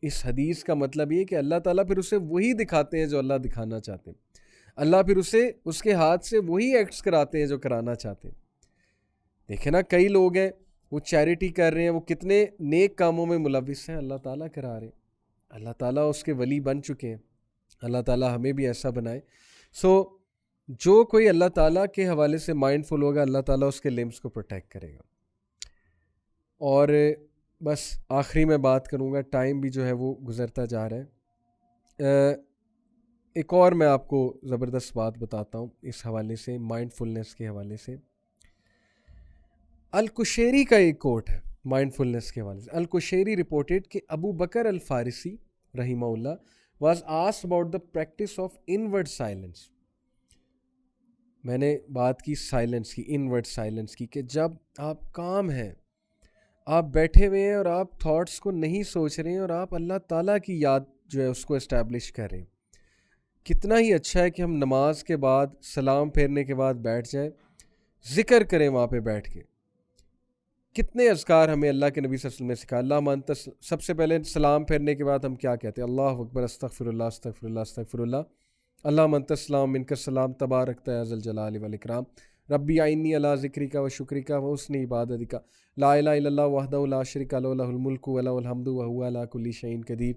اس حدیث کا مطلب یہ کہ اللہ تعالیٰ پھر اسے وہی دکھاتے ہیں جو اللہ دکھانا چاہتے ہیں. اللہ پھر اسے اس کے ہاتھ سے وہی ایکٹس کراتے ہیں جو کرانا چاہتے ہیں. دیکھیں نا, کئی لوگ ہیں وہ چیریٹی کر رہے ہیں, وہ کتنے نیک کاموں میں ملوث ہیں, اللہ تعالیٰ کرا رہے ہیں, اللہ تعالیٰ اس کے ولی بن چکے ہیں. اللہ تعالیٰ ہمیں بھی ایسا بنائے. جو کوئی اللہ تعالیٰ کے حوالے سے مائنڈ فل ہوگا اللہ تعالیٰ اس کے لمبس کو پروٹیکٹ کرے گا. اور بس آخری میں بات کروں گا, ٹائم بھی جو ہے وہ گزرتا جا رہا ہے. ایک اور میں آپ کو زبردست بات بتاتا ہوں اس حوالے سے, مائنڈ فلنس کے حوالے سے. الکشیری کا ایک کوٹ ہے مائنڈ فلنس کے حوالے سے. الکشیری رپورٹڈ کہ ابو بکر الفارسی رحمہ اللہ was asked about the practice of inward silence. میں نے بات کی سائلنس کی, انورڈ سائلنس کی, کہ جب آپ کام ہیں, آپ بیٹھے ہوئے ہیں اور آپ تھاٹس کو نہیں سوچ رہے ہیں اور آپ اللہ تعالیٰ کی یاد جو ہے اس کو اسٹیبلش کر رہے ہیں. کتنا ہی اچھا ہے کہ ہم نماز کے بعد سلام پھیرنے کے بعد بیٹھ جائیں, ذکر کریں وہاں پہ بیٹھ کے. کتنے اذکار ہمیں اللہ کے نبی صلی اللہ علیہ وسلم نے سکھایا. اللہ مانتا, سب سے پہلے سلام پھیرنے کے بعد ہم کیا کہتے ہیں؟ اللہ اکبر, استغفر اللہ استغفر اللہ استغفر اللہ, اللہ منت السلام منک السلام تبارک یا ذا الجلال والاکرام, ربی اعنی علی ذکرک و شکرک و حسن عبادتک, لا الہ الا اللہ وحدہ لا شریک لہ لہ الملک و لہ الحمد وہو علی کل شیء قدیر,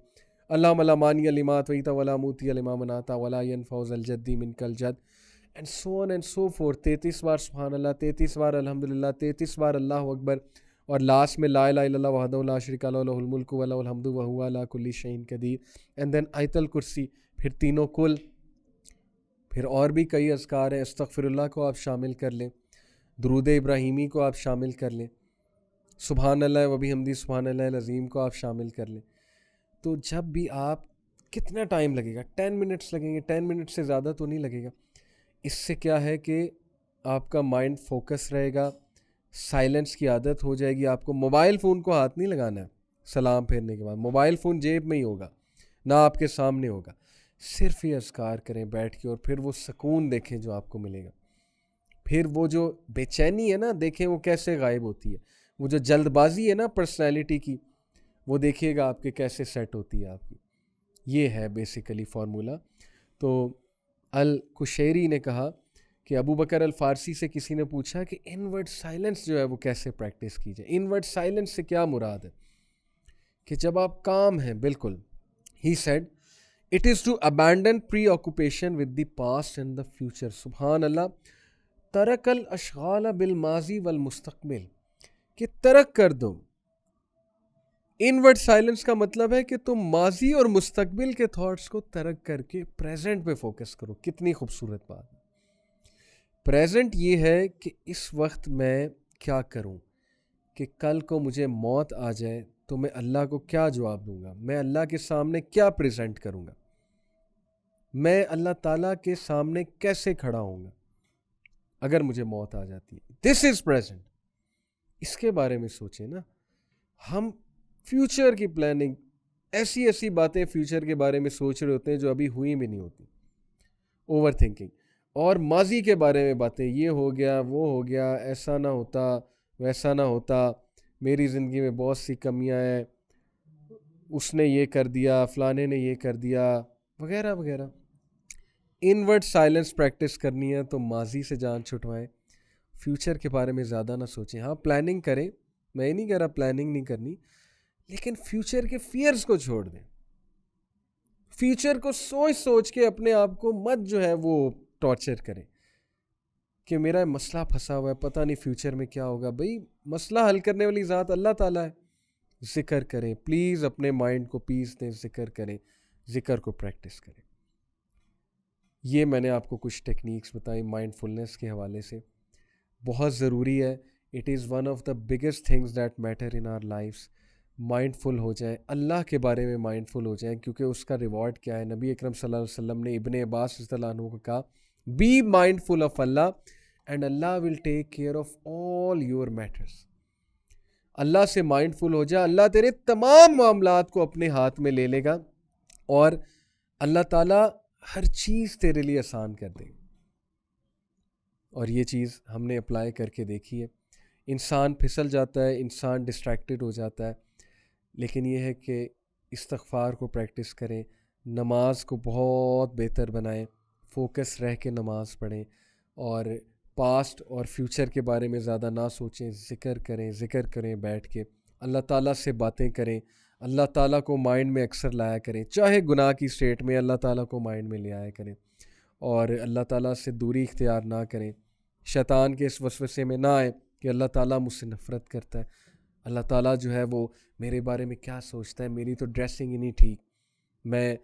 اللہم لا مانع لما اعطیت ولا معطی لما منعت ولا ینفع ذا الجد منک الجد, and so on and so forth. 33 بار سبحان اللہ, 33 بار الحمدللہ, 33 بار اللہ اکبر, اور لاسٹ میں لا الہ الا اللہ وحدہ لا شریک لہ لہ الملک و لہ الحمد وہو علی کل شیء قدیر, اینڈ دین آیت الکرسی, پھر تینوں کل, پھر اور بھی کئی اذکار ہیں. استغفر اللہ کو آپ شامل کر لیں, درود ابراہیمی کو آپ شامل کر لیں, سبحان اللہ و بحمدہ سبحان اللہ العظیم کو آپ شامل کر لیں. تو جب بھی آپ, کتنا ٹائم لگے گا؟ 10 منٹس لگیں گے, 10 منٹ سے زیادہ تو نہیں لگے گا. اس سے کیا ہے کہ آپ کا مائنڈ فوکس رہے گا, سائلنس کی عادت ہو جائے گی. آپ کو موبائل فون کو ہاتھ نہیں لگانا ہے سلام پھیرنے کے بعد, موبائل فون جیب میں ہی ہوگا, نہ آپ کے سامنے ہوگا. صرف یہ اذکار کریں بیٹھ کے, اور پھر وہ سکون دیکھیں جو آپ کو ملے گا. پھر وہ جو بے چینی ہے نا, دیکھیں وہ کیسے غائب ہوتی ہے. وہ جو جلد بازی ہے نا پرسنالٹی کی, وہ دیکھیے گا آپ کے کیسے سیٹ ہوتی ہے آپ کی. یہ ہے بیسیکلی فارمولا. تو الکشیری نے کہا کہ ابو بکر الفارسی سے کسی نے پوچھا کہ انورڈ سائلنس جو ہے وہ کیسے پریکٹس کی جائے. انورڈ سائلنس سے کیا مراد ہے؟ کہ جب آپ کام ہیں, بالکل. He said it is to abandon pre occupation with the past and the future. سبحان اللہ. ترک الاشغال بالماضی والمستقبل, کہ ترک کر دو. انورڈ سائلنس کا مطلب ہے کہ تم ماضی اور مستقبل کے تھاٹس کو ترک کر کے پریزنٹ پہ فوکس کرو. کتنی خوبصورت بات ہے. پریزنٹ یہ ہے کہ اس وقت میں کیا کروں, کہ کل کو مجھے موت آ جائے تو میں اللہ کو کیا جواب دوں گا, میں اللہ کے سامنے کیا پریزنٹ کروں گا, میں اللہ تعالیٰ کے سامنے کیسے کھڑا ہوں گا اگر مجھے موت آ جاتی ہے. This is present. اس کے بارے میں سوچیں نا. ہم فیوچر کی پلاننگ, ایسی باتیں فیوچر کے بارے میں سوچ رہے ہوتے ہیں جو ابھی ہوئی بھی نہیں ہوتی. Over thinking. اور ماضی کے بارے میں باتیں, یہ ہو گیا, وہ ہو گیا, ایسا نہ ہوتا, ویسا نہ ہوتا, میری زندگی میں بہت سی کمیاں ہیں, اس نے یہ کر دیا, فلانے نے یہ کر دیا, وغیرہ وغیرہ. انورڈ سائلنس پریکٹس کرنی ہے تو ماضی سے جان چھٹوائیں, فیوچر کے بارے میں زیادہ نہ سوچیں. ہاں پلاننگ کریں, میں یہ نہیں کہہ رہا پلاننگ نہیں کرنی, لیکن فیوچر کے فیئرز کو چھوڑ دیں. فیوچر کو سوچ کے اپنے آپ کو مت جو ہے وہ ٹارچر کریں کہ میرا مسئلہ پھنسا ہوا ہے, پتہ نہیں فیوچر میں کیا ہوگا. بھئی مسئلہ حل کرنے والی ذات اللہ تعالیٰ ہے. ذکر کریں, پلیز اپنے مائنڈ کو پیس دیں, ذکر کریں, ذکر کو پریکٹس کریں. یہ میں نے آپ کو کچھ ٹیکنیکس بتائی مائنڈ فلنس کے حوالے سے. بہت ضروری ہے. It is one of the biggest things that matter in our lives. Mindful ہو جائیں، اللہ کے بارے میں مائنڈفل ہو جائیں، کیونکہ اس کا ریوارڈ کیا ہے. نبی اکرم صلی اللہ علیہ وسلم نے ابن عباس رضی اللہ عنہ کو کہا بی مائنڈفل آف اللہ اینڈ اللہ will take care of all your matters. اللہ سے مائنڈفل ہو جا، اللہ تیرے تمام معاملات کو اپنے ہاتھ میں لے لے گا اور اللہ تعالیٰ ہر چیز تیرے لیے آسان کر دے گا. اور یہ چیز ہم نے اپلائی کر کے دیکھی ہے. انسان پھسل جاتا ہے، انسان ڈسٹریکٹڈ ہو جاتا ہے، لیکن یہ ہے کہ استغفار کو پریکٹس کریں، نماز کو بہت بہتر بنائیں، فوکس رہ کے نماز پڑھیں، اور پاسٹ اور فیوچر کے بارے میں زیادہ نہ سوچیں. ذکر کریں بیٹھ کے، اللہ تعالیٰ سے باتیں کریں، اللہ تعالیٰ کو مائنڈ میں اکثر لایا کریں، چاہے گناہ کی اسٹیٹ میں اللہ تعالیٰ کو مائنڈ میں لے آیا کریں، اور اللہ تعالیٰ سے دوری اختیار نہ کریں. شیطان کے اس وسوسے میں نہ آئے کہ اللہ تعالیٰ مجھ سے نفرت کرتا ہے، اللہ تعالیٰ جو ہے وہ میرے بارے میں کیا سوچتا ہے، میری تو ڈریسنگ ہی نہیں ٹھیک، میں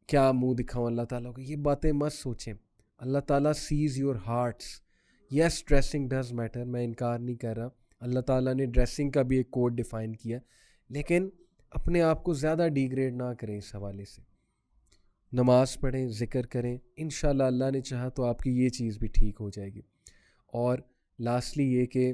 کیا منہ دکھاؤں اللہ تعالیٰ کو. یہ باتیں مت سوچیں. اللہ تعالیٰ says your hearts. Yes dressing does matter, میں انکار نہیں کر رہا، اللہ تعالیٰ نے ڈریسنگ کا بھی ایک کوڈ ڈیفائن کیا، لیکن اپنے آپ کو زیادہ ڈیگریڈ نہ کریں اس حوالے سے. نماز پڑھیں، ذکر کریں، انشاءاللہ اللہ نے چاہا تو آپ کی یہ چیز بھی ٹھیک ہو جائے گی. اور لاسٹلی یہ کہ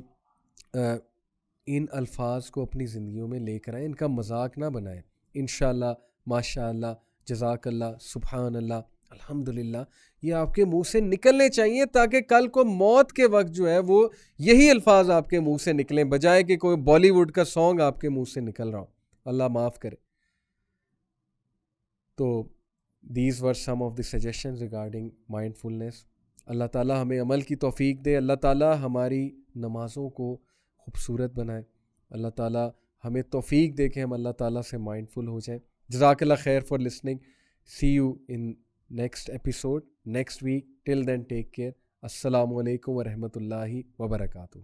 ان الفاظ کو اپنی زندگیوں میں لے کر آئیں، ان کا مذاق نہ بنائیں. انشاءاللہ، ماشاءاللہ، جزاک اللہ، سبحان اللہ، الحمدللہ، یہ آپ کے منہ سے نکلنے چاہیے تاکہ کل کو موت کے وقت جو ہے وہ یہی الفاظ آپ کے منہ سے نکلیں، بجائے کہ کوئی بالی ووڈ کا سانگ آپ کے منہ سے نکل رہا ہو. اللہ معاف کرے. تو these were some of the suggestions regarding mindfulness. اللہ تعالیٰ ہمیں عمل کی توفیق دے، اللہ تعالیٰ ہماری نمازوں کو خوبصورت بنائے، اللہ تعالیٰ ہمیں توفیق دے کہ ہم اللہ تعالیٰ سے مائنڈفل ہو جائیں. جزاک اللہ خیر for listening. See you in next episode next week. Till then take care. السلام علیکم ورحمۃ اللہ وبرکاتہ.